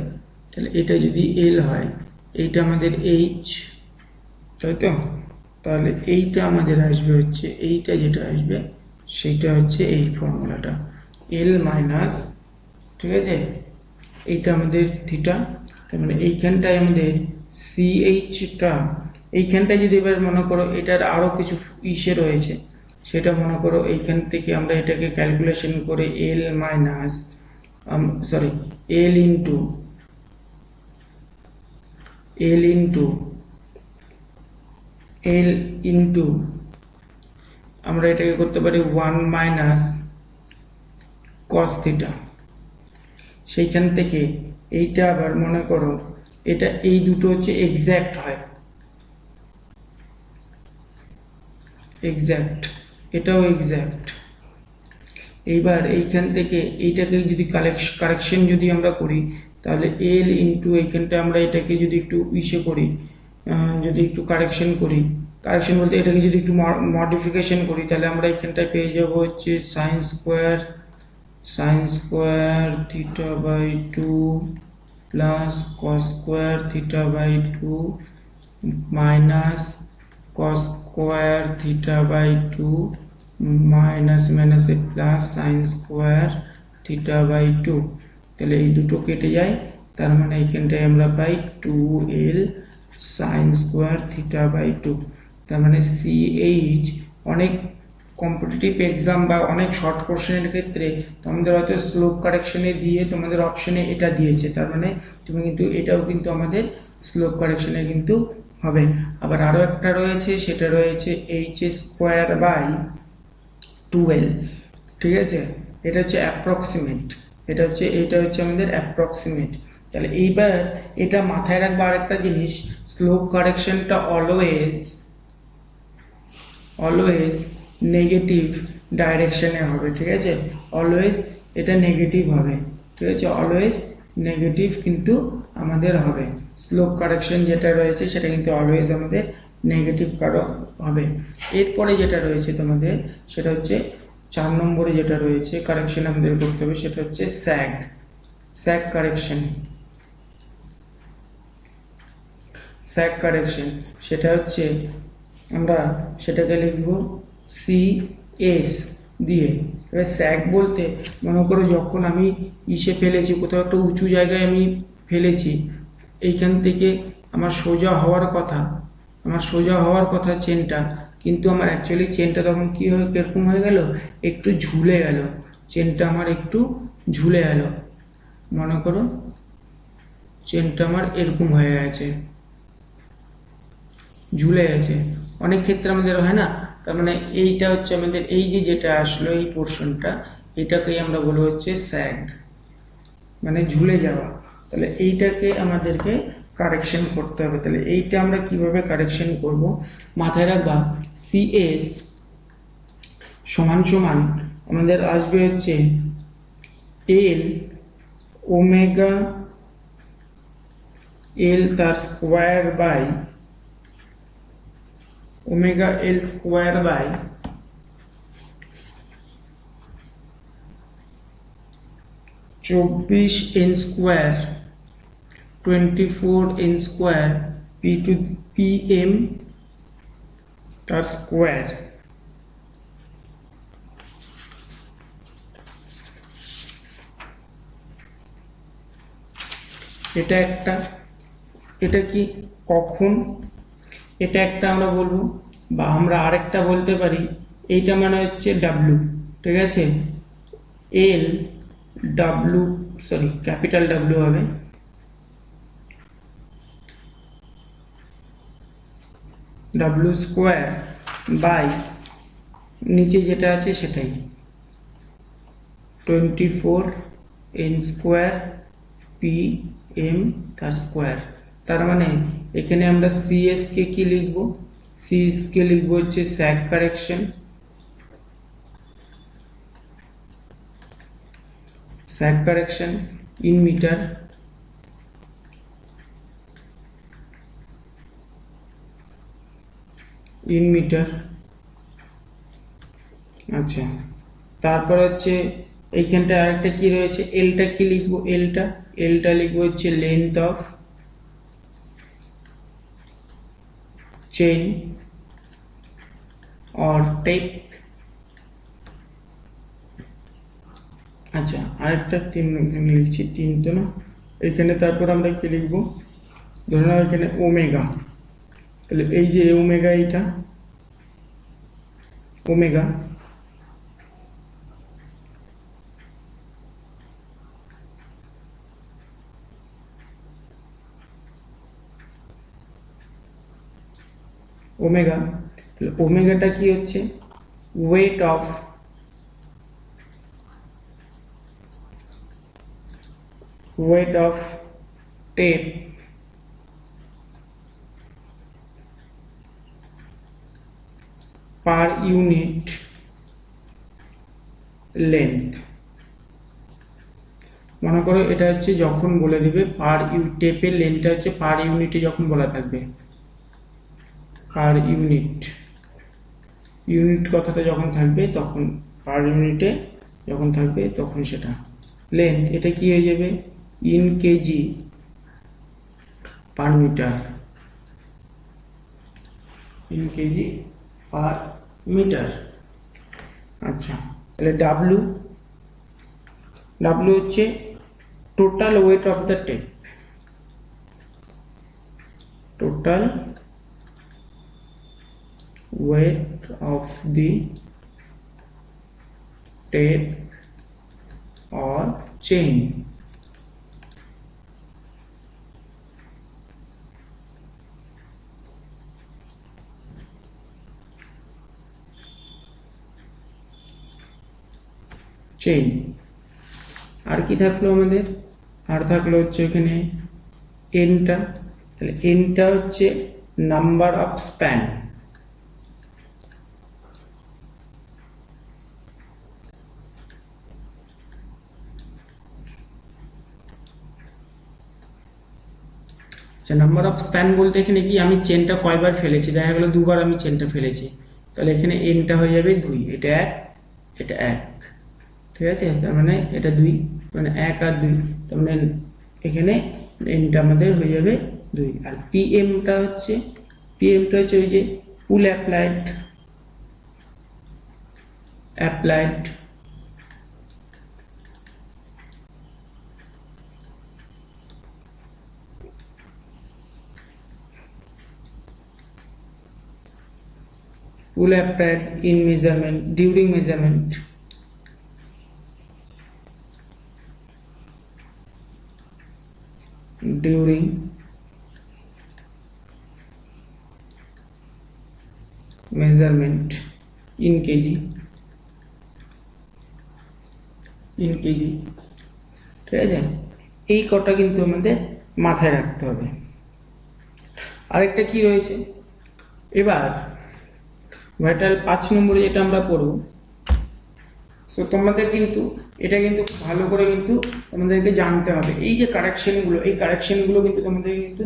তাহলে এটা যদি এল হয়, এইটা আমাদের এইচ, তাই তো? তাহলে এইটা আমাদের আসবে হচ্ছে, এইটা যেটা আসবে সেইটা হচ্ছে এই ফর্মুলাটা, এল মাইনাস, ঠিক আছে, এইটা আমাদের থিটা। তার মানে এইখানটায় আমাদের সিএইচটা, এইখানটায় যদি এবার মনে করো এটার আরও কিছু ইসে রয়েছে, সেটা মনে করো এইখান থেকে আমরা এটাকে ক্যালকুলেশন করে L minus, sorry, L into L into L into আমরা এটাকে করতে পারি 1 মাইনাস কস থিটা। সেইখান থেকে এইটা আবার মনে করো এটা, এই দুটো হচ্ছে এক্স্যাক্ট হয়, এক্স্যাক্ট, এটাও এক্স্যাক্ট। এইবার এইখান থেকে এইটাকে যদি কারেকশন যদি আমরা করি, তাহলে এল ইন্টু এইখানটা আমরা এটাকে যদি একটু ইসে করি, যদি একটু কারেকশন করি, কারেকশন বলতে এটাকে যদি একটু মডিফিকেশন করি, তাহলে আমরা এইখানটায় পেয়ে যাব হচ্ছে sine square theta by 2 plus cos square theta by 2 minus cos square theta by 2 minus মাইনাসে plus sine square theta by 2। তাহলে এই দুটো কেটে যায়, তার মানে এইখানটায় আমরা পাই 2l sine square theta by 2। তার মানে সিএইচ অনেক কম্পিটিটিভ এক্সাম বা অনেক শর্ট কোশ্চেনের ক্ষেত্রে তোমাদের হয়তো স্লোপ কারেকশনে দিয়ে তোমাদের অপশনে এটা দিয়েছে, তার মানে তুমি কিন্তু এটাও কিন্তু আমাদের স্লোপ কারেকশনে কিন্তু হবে। আবার আরও একটা রয়েছে, সেটা রয়েছে এইচ স্কোয়ার বাই 12, ঠিক আছে, এটা হচ্ছে অ্যাপ্রক্সিমেট, এটা হচ্ছে আমাদের অ্যাপ্রক্সিমেট। তাহলে এইবার এটা মাথায় রাখবো আরেকটা জিনিস, স্লোপ কারেকশনটা অলওয়েজ নেগেটিভ ডাইরেকশনে হবে, ঠিক আছে, অলওয়েজ এটা নেগেটিভ হবে, ঠিক আছে, অলওয়েজ নেগেটিভ কিন্তু আমাদের হবে। স্লোপ কারেকশন যেটা রয়েছে সেটা কিন্তু অলওয়েজ আমাদের নেগেটিভ কারণ হবে। এরপরে যেটা রয়েছে তোমাদের, সেটা হচ্ছে 4 নম্বরে যেটা রয়েছে কারেকশন আমাদের করতে হবে, সেটা হচ্ছে স্যাগ কারেকশন। সেটা হচ্ছে আমরা সেটাকে লিখব সিএস দিয়ে। এবার স্যাগ বলতে মনে করো যখন আমি ইসে ফেলেছি, কোথাও একটা উঁচু জায়গায় আমি ফেলেছি, এইখান থেকে আমার সোজা হওয়ার কথা চেনটা, কিন্তু আমার অ্যাকচুয়ালি চেনটা তখন কি হয়ে কিরকম হয়ে গেল, একটু ঝুলে গেল, চেনটা আমার একটু ঝুলে গেল, মনে করো চেনটা আমার এরকম হয়ে গেছে, ঝুলে গেছে, অনেক ক্ষেত্রে আমাদের হয় না। তার মানে এইটা হচ্ছে আমাদের এই যে যেটা আসলো এই পোর্শনটা, এটাকেই আমরা বলবো হচ্ছে স্যাগ, মানে ঝুলে যাওয়া। তাহলে এইটাকে আমাদেরকে কারেকশন করতে হবে। তাহলে এইটা আমরা কিভাবে কারেকশন করব, মাথায় রাখবা সিএস সমান সমান আমাদের আসবে হচ্ছে এল ওমেগা এল তার square by omega L square by 24 n square 24 n square P to P M তার স্কোয়ার। এটা একটা, এটা কি কখন, এটা একটা আমরা বলবো, বা আমরা আরেকটা বলতে পারি, এইটা মানে হচ্ছে ডাব্লু, ঠিক আছে, এল ডাব্লু, সরি ক্যাপিটাল ডাব্লু হবে, ডাব্লু স্কোয়ার বাই নিচে যেটা আছে সেটাই 24 n স্কোয়ার পি এম তার স্কোয়ার। তার মানে এখানে আমরা সিএস কে কি লিখবো, সিএস কে লিখবো হচ্ছে স্যাগ correction, sag correction in meter আচ্ছা, তারপর হচ্ছে এইখানটা আরেকটা কি রয়েছে, এলটা কি লিখবো, এলটা লিখবো হচ্ছে length of chain or tape. আচ্ছা, আরেকটা 3 এখানে লিখছি, 3 তো না এখানে। তারপর আমরা কি লিখবো, ধরে নাও এখানে ওমেগা, তাহলে এই যে ওমেগা, এইটা ওমেগা, ওমেগা, তাহলে ওমেগাটা কি হচ্ছে, weight of tape per unit length. মনে করো এটা হচ্ছে যখন বলে দিবে পার টেপের লেন্থটা হচ্ছে পার ইউনিটে যখন বলা থাকবে, পার ইউনিট কথাটা যখন থাকবে তখন, পার ইউনিটে যখন থাকবে তখন সেটা লেন্থ, এটা কি হয়ে যাবে in K G per metre, in K G per metre. আচ্ছা, তাহলে ডাব্লু হচ্ছে total weight of the tape, total weight of the tape or chain। Chain. আর কি থাকলো আমাদের, আর থাকলো হচ্ছে এখানে এনটা, তাহলে এনটা হচ্ছে number of span, number of span বলতে এখানে কি আমি চেনটা কয়বার ফেলেছি, দেখা গেলো 2বার আমি চেনটা ফেলেছি, তাহলে এখানে এনটা হয়ে যাবে 2, এটা 1 এটা 1, ঠিক আছে, তার মানে এটা 2, মানে 1 আর 2, তার মানে এখানে এনটা আমাদের হয়ে যাবে 2। আর পিএমটা হচ্ছে ওই যে পুল applied pull applied in measurement during measurement, in kg, ঠিক আছে, এই কটা কিন্তু আমাদের মাথায় রাখতে হবে। আরেকটা কি রয়েছে, এবার ভাইটাল 5 নম্বরে যেটা আমরা পড়ব, সো তোমাদের কিন্তু এটা কিন্তু ভালো করে কিন্তু তোমাদেরকে জানতে হবে, এই যে কারেকশনগুলো, এই কারেকশনগুলো কিন্তু তোমাদের কিন্তু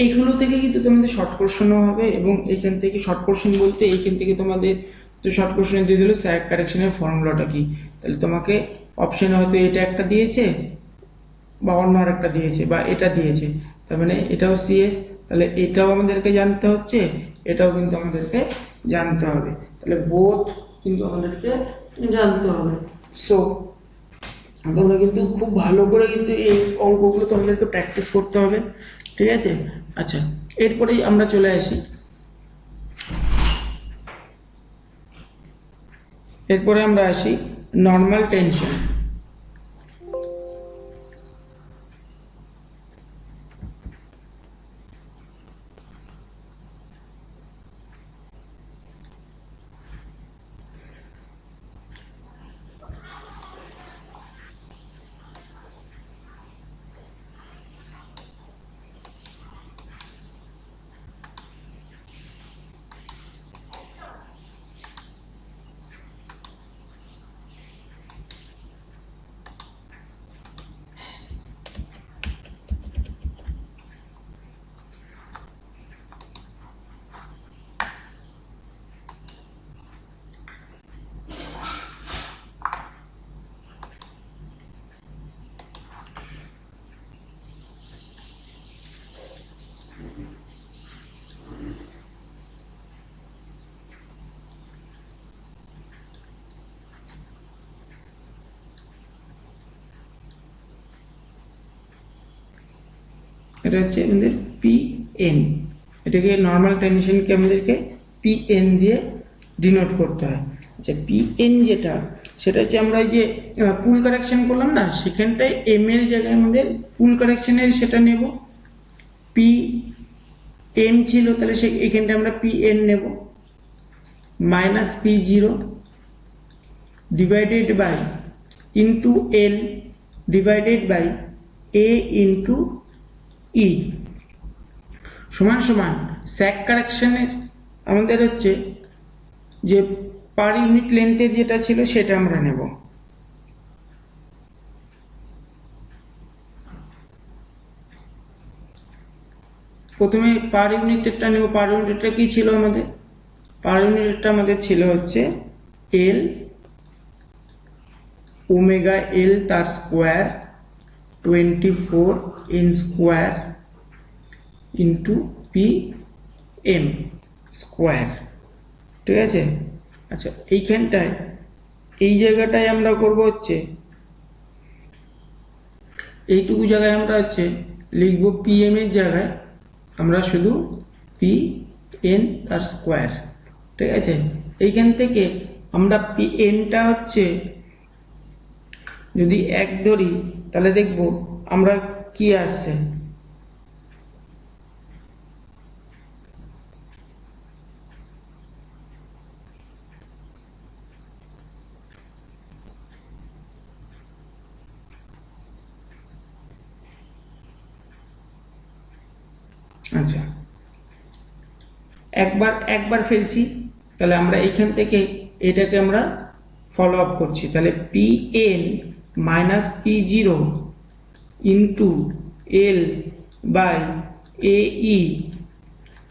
এইগুলো থেকে কিন্তু তোমাদের শর্ট কোশ্চেনও হবে, এবং এইখান থেকে শর্ট কোশ্চেন বলতে এইখান থেকে তোমাদের তো শর্ট কোশ্চেনে দিয়ে দিল স্যাগ কারেকশনের ফর্মুলাটা কি, তাহলে তোমাকে অপশন হয়তো এটা একটা দিয়েছে বা অন্য আরেকটা দিয়েছে বা এটা দিয়েছে, তার মানে এটাও সিএস, তাহলে এটাও আমাদেরকে জানতে হচ্ছে, এটাও কিন্তু আমাদেরকে জানতে হবে, তাহলে বোথ কিন্তু আমাদেরকে জানতে হবে। সো তোমরা কিন্তু খুব ভালো করে কিন্তু এই অঙ্কগুলো তোমাদেরকে প্র্যাকটিস করতে হবে, ঠিক আছে। আচ্ছা, এরপরেই আমরা চলে আসি, এরপরে আমরা আসি নর্মাল টেনশন। এটা হচ্ছে আমাদের পিএন, এটাকে নর্মাল টেনশনকে আমাদেরকে পিএন দিয়ে ডিনোট করতে হয়। আচ্ছা, পিএন যেটা সেটা হচ্ছে আমরা ওই যে পুল কারেকশন করলাম না, সেখানটায় এম এর জায়গায় আমাদের পুল কারেকশনের সেটা নেব, পি এম ছিল তাহলে সে এখানটা আমরা পিএন নেব, minus P zero divided by into L divided by A into E সমান সমান স্যাক কারেকশনের আমাদের হচ্ছে যে পার ইউনিট লেন্থের যেটা ছিল সেটা আমরা নেব। প্রথমে পার ইউনিটেরটা নেব। পার ইউনিটটা কি ছিল আমাদের? পার ইউনিটটা আমাদের ছিল হচ্ছে এল ওমেগা এল তার square 24 N square into P M square, ঠিক আছে। আচ্ছা, এইখানটায় এই জায়গাটায় আমরা করব হচ্ছে এইটুকু জায়গায় আমরা হচ্ছে লিখব পিএম এর জায়গায় আমরা শুধু পি এন তার স্কোয়ার, ঠিক আছে। এইখান থেকে আমরা পি এনটা হচ্ছে যদি 1 ধরি তাহলে দেখব আমরা কি আসছে। আচ্ছা, একবার ফেলছি, তাহলে আমরা এইখান থেকে এটাকে আমরা ফলো আপ করছি। তাহলে P N minus P zero into L by A E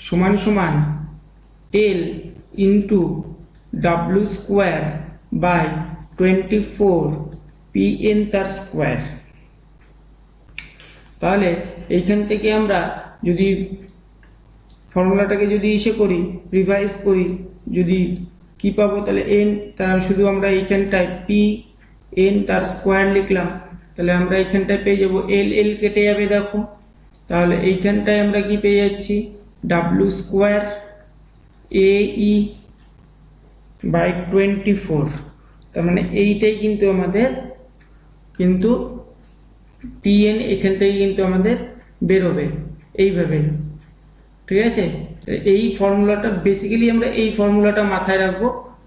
সমান সমান L into W square by 24 P N তার স্কোয়ার। তাহলে এইখান থেকে আমরা যদি ফর্মুলাটাকে যদি ইসে করি, রিভাইজ করি, যদি কি পাবো তাহলে এন, তার শুধু আমরা এইখানটায় পি এন তার স্কোয়ার লিখলাম, তাহলে আমরা এইখানটায় পেয়ে যাবো এল এল কেটে যাবে দেখো, তাহলে এইখানটায় আমরা কি পেয়ে যাচ্ছি W square A E by 24, তার মানে এইটাই কিন্তু আমাদের কিন্তু পিএন এখান থেকে কিন্তু আমাদের বেরোবে এইভাবে, ঠিক আছে। এই ফর্মুলাটা বেসিক্যালি আমরা এই ফর্মুলাটা মাথায় রাখবো,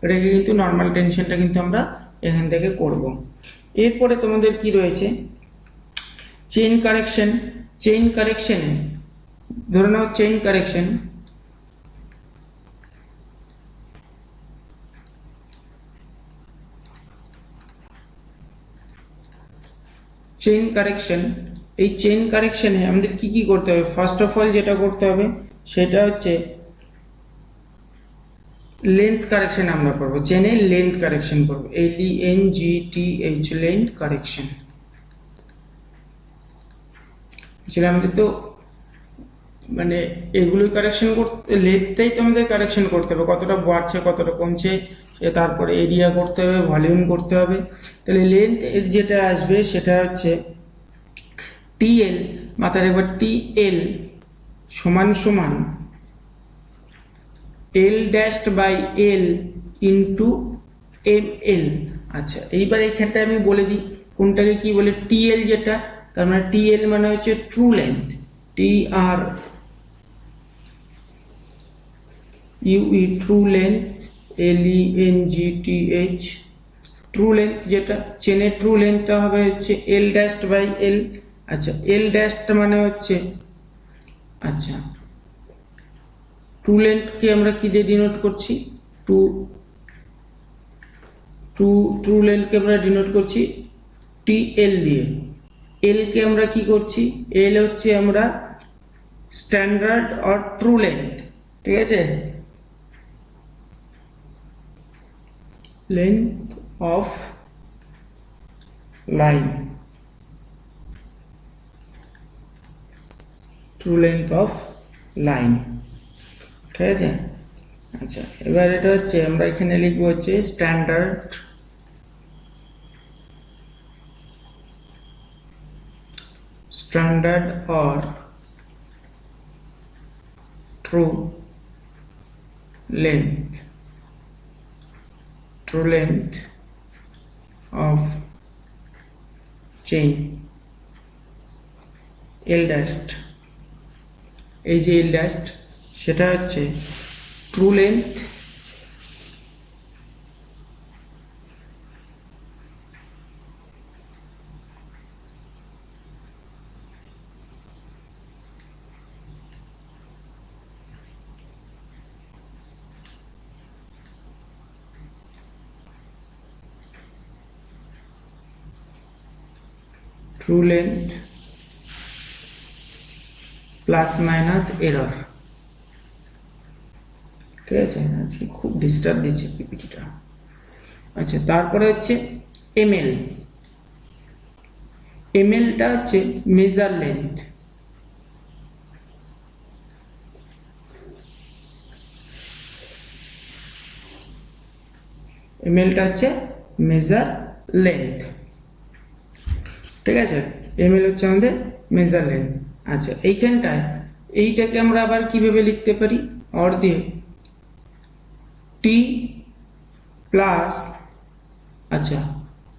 রেখে কিন্তু নর্মাল টেনশনটা কিন্তু আমরা এখান থেকে করব। এরপরে তোমাদের কি রয়েছে চেইন কারেকশন। চেইন কারেকশনে ধরে নাও চেইন কারেকশন, চেইন কারেকশন, এই চেইন কারেকশনে আমাদের কি কি করতে হবে? ফার্স্ট অফ অল যেটা করতে হবে সেটা হচ্ছে লেন্থ কারেকশন আমরা করব, চেনের লেন্থ কারেকশন করব, LENGTH লেন্থ কারেকশন। আসলে আমাদের তো মানে এগুলোই কারেকশন করতে, লেন্থটাই তো আমাদের কারেকশন করতে হবে, কতটা বাড়ছে কতটা কমছে, তারপরে এরিয়া করতে হবে, ভলিউম করতে হবে। তাহলে লেন্থ এর যেটা আসবে সেটা হচ্ছে টিএল, মাথায় রাখবে টিএল সমান সমান L dashed by L into M L. আচ্ছা, এইবার এইখানটা আমি বলে দিই কোনটাকে কি বলে। টিএল যেটা, তার মানে টিএল মানে হচ্ছে true length, TR UE true length, LENGTH true length যেটা, চেনের ট্রু লেন্থটা হবে হচ্ছে এল ড্যাশড বাই এল। আচ্ছা, এল ড্যাশড মানে হচ্ছে, আচ্ছা ট্রু লেন্থকে আমরা কি দিয়ে ডিনোট করছি? ট্রু লেন্থকে আমরা ডিনোট করছি টিএল দিয়ে। এল কে আমরা কি করছি? এল হচ্ছে আমরা স্ট্যান্ডার্ড অর ট্রু লেন্থ, ঠিক আছে, length of line, true length of line, ঠিক আছে। আচ্ছা, এবার এটা হচ্ছে আমরা এখানে লিখবো হচ্ছে standard or true length of chain L dashed, এই যে L dashed সেটা হচ্ছে true length plus minus error. ঠিক আছে, আজকে খুব ডিস্টার্ব দিচ্ছে পিপিটিটা। আচ্ছা, তারপরে হচ্ছে এমএলটা হচ্ছে মেজার লেন্থ। এমএলটা হচ্ছে মেজার লেন্থ। ঠিক আছে, এমএল হচ্ছে আমাদের মেজার লেন্থ। আচ্ছা, এইখানটায় এইটাকে আমরা আবার কিভাবে লিখতে পারি? অর দিয়ে টি প্লাস, আচ্ছা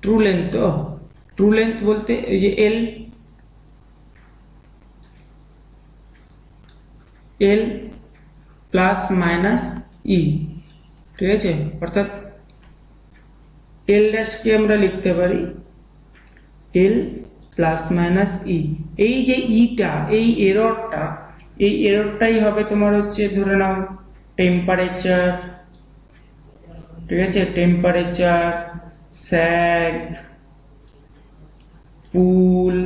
ট্রু লেন্থ, তো ট্রু লেন্থ বলতে এই যে এল প্লাস মাইনাস ই। ঠিক আছে, অর্থাৎ এল ড্যাশকে আমরা লিখতে পারি এল প্লাস মাইনাস ই। এই যে ইটা, এই এররটাই হবে তোমার হচ্ছে ধরে নাও টেম্পারেচার। ঠিক আছে, টেম্পারেচার, স্যাগ, পুল।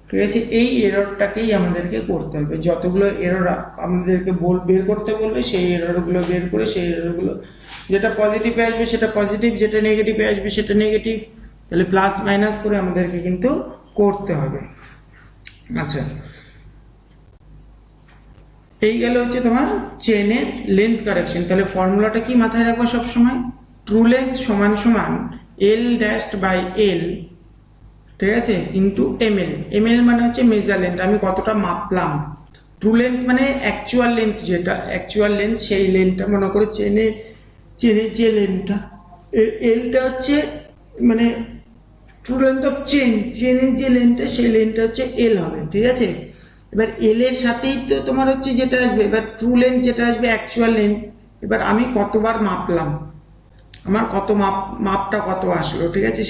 ঠিক আছে, এই এররটাকেই আমাদেরকে করতে হবে। যতগুলো এরর আমাদেরকে বের করতে বলবে সেই এররগুলো বের করে, সেই এররগুলো যেটা পজিটিভে আসবে সেটা পজিটিভ, যেটা নেগেটিভে আসবে সেটা নেগেটিভ, তাহলে প্লাস মাইনাস করে আমাদেরকে কিন্তু করতে হবে। আচ্ছা, এই গেল হচ্ছে তোমার চেনের লেন্থ কারেকশন। তাহলে ফর্মুলাটা কি মাথায় রাখবো সবসময়? ট্রু লেন্থ সমান সমান এল ড্যাশড বাই এল, ঠিক আছে, ইন্টু এমএল। এমএল মানে হচ্ছে মেজার লেন্থ, আমি কতটা মাপলাম। ট্রু লেন্থ মানে অ্যাকচুয়াল লেন্থ, যেটা অ্যাকচুয়াল লেন্থ সেই লেন্থটা মনে করো চেনের যে লেন্থটা। এলটা হচ্ছে মানে ট্রু লেন্থ অফ চেনের যে লেন্থটা সেই লেন্থটা হচ্ছে এল হবে। ঠিক আছে, এবার এল এর সাথেই তো তোমার হচ্ছে যেটা আসবে, এবার ট্রু লেন্থ যেটা আসবে অ্যাকচুয়াল লেন্থ। এবার আমি কতবার মাপলাম, আমার কত মাপটা কত আসলো, ঠিক আছে,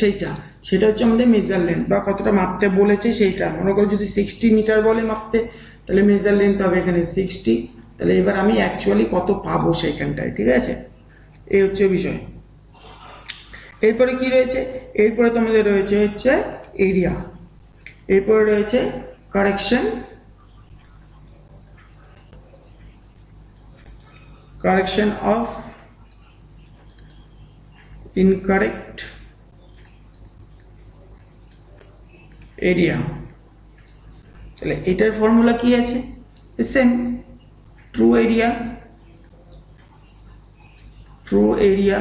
সেটা হচ্ছে আমাদের মেজার লেন্থ, বা কতটা মাপতে বলেছে সেইটা। মনে করো যদি 60 মিটার বলে মাপতে, তাহলে মেজার লেন্থ হবে এখানে 60। তাহলে এবার আমি অ্যাকচুয়ালি কত পাবো সেইখানটায়। ঠিক আছে, এই হচ্ছে বিষয়। এরপরে কি রয়েছে? এরপরে তোমাদের রয়েছে হচ্ছে এরিয়া, এরপরে রয়েছে কারেকশন অফ ইনকারেক্ট এরিয়া। তাহলে এটার ফর্মুলা কি আছে? Same, true area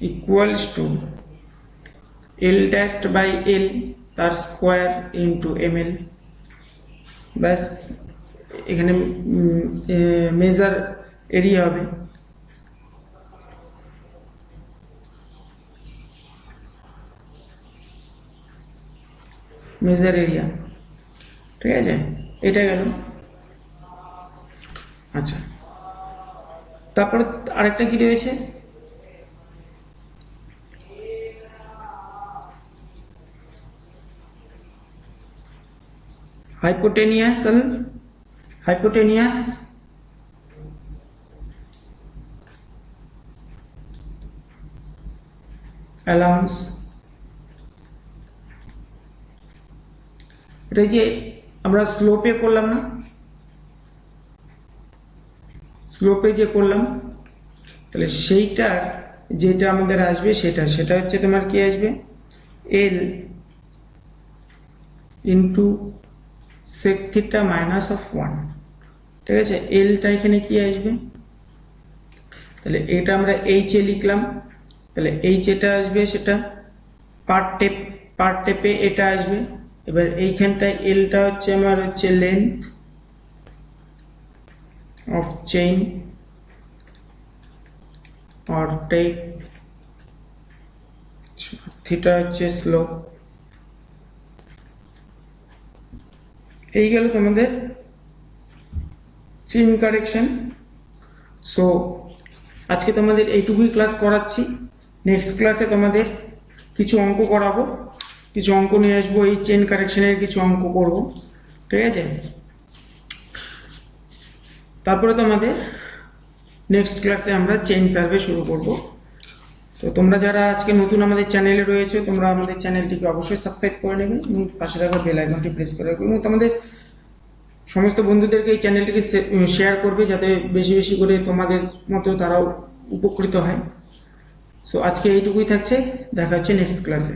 equals to L dashed by L তার স্কোয়ার ইন্টু এমএল। ব্যাস, এখানে মেজার এরিয়া হবে। মেজার এরিয়া, ঠিক আছে, এটা গেল। আচ্ছা, তারপরে আরেকটা কি রয়েছে? Hypotenuse allowance. এটা যে আমরা স্লোপে করলাম না, স্লোপে যে করলাম, তাহলে সেইটার যেটা আমাদের আসবে সেটা হচ্ছে তোমার কি আসবে? L into sec theta minus of 1। ঠিক আছে, এলটা এখানে কি আসবে? তাহলে এটা আমরা এইচ এ লিখলাম, তাহলে এইচ এটা আসবে, সেটা পার টেপে এটা আসবে। এবার এইখানটায় এলটা হচ্ছে আমার হচ্ছে length, of chain or tape, theta হচ্ছে স্লোপ। এই গেল তোমাদের চেইন কারেকশন। সো আজকে তোমাদের এইটুকুই ক্লাস করাচ্ছি। নেক্সট ক্লাসে তোমাদের কিছু অঙ্ক করাবো, কিছু অঙ্ক নিয়ে আসবো, এই চেইন কারেকশনের কিছু অঙ্ক করব, ঠিক আছে। তারপরে তোমাদের নেক্সট ক্লাসে আমরা চেইন সার্ভে শুরু করব। তো তোমরা যারা আজকে নতুন আমাদের চ্যানেলে রয়েছে, তোমরা আমাদের চ্যানেলটিকে অবশ্যই সাবস্ক্রাইব করে নেবে এবং পাশে থাকা বেল আইকনটি প্রেস করে রাখবে এবং তোমাদের সমস্ত বন্ধুদেরকে এই চ্যানেলটিকে শেয়ার করবে, যাতে বেশি বেশি করে তোমাদের মতো তারাও উপকৃত হয়। সো আজকে এইটুকুই থাকছে, দেখা হচ্ছে নেক্সট ক্লাসে।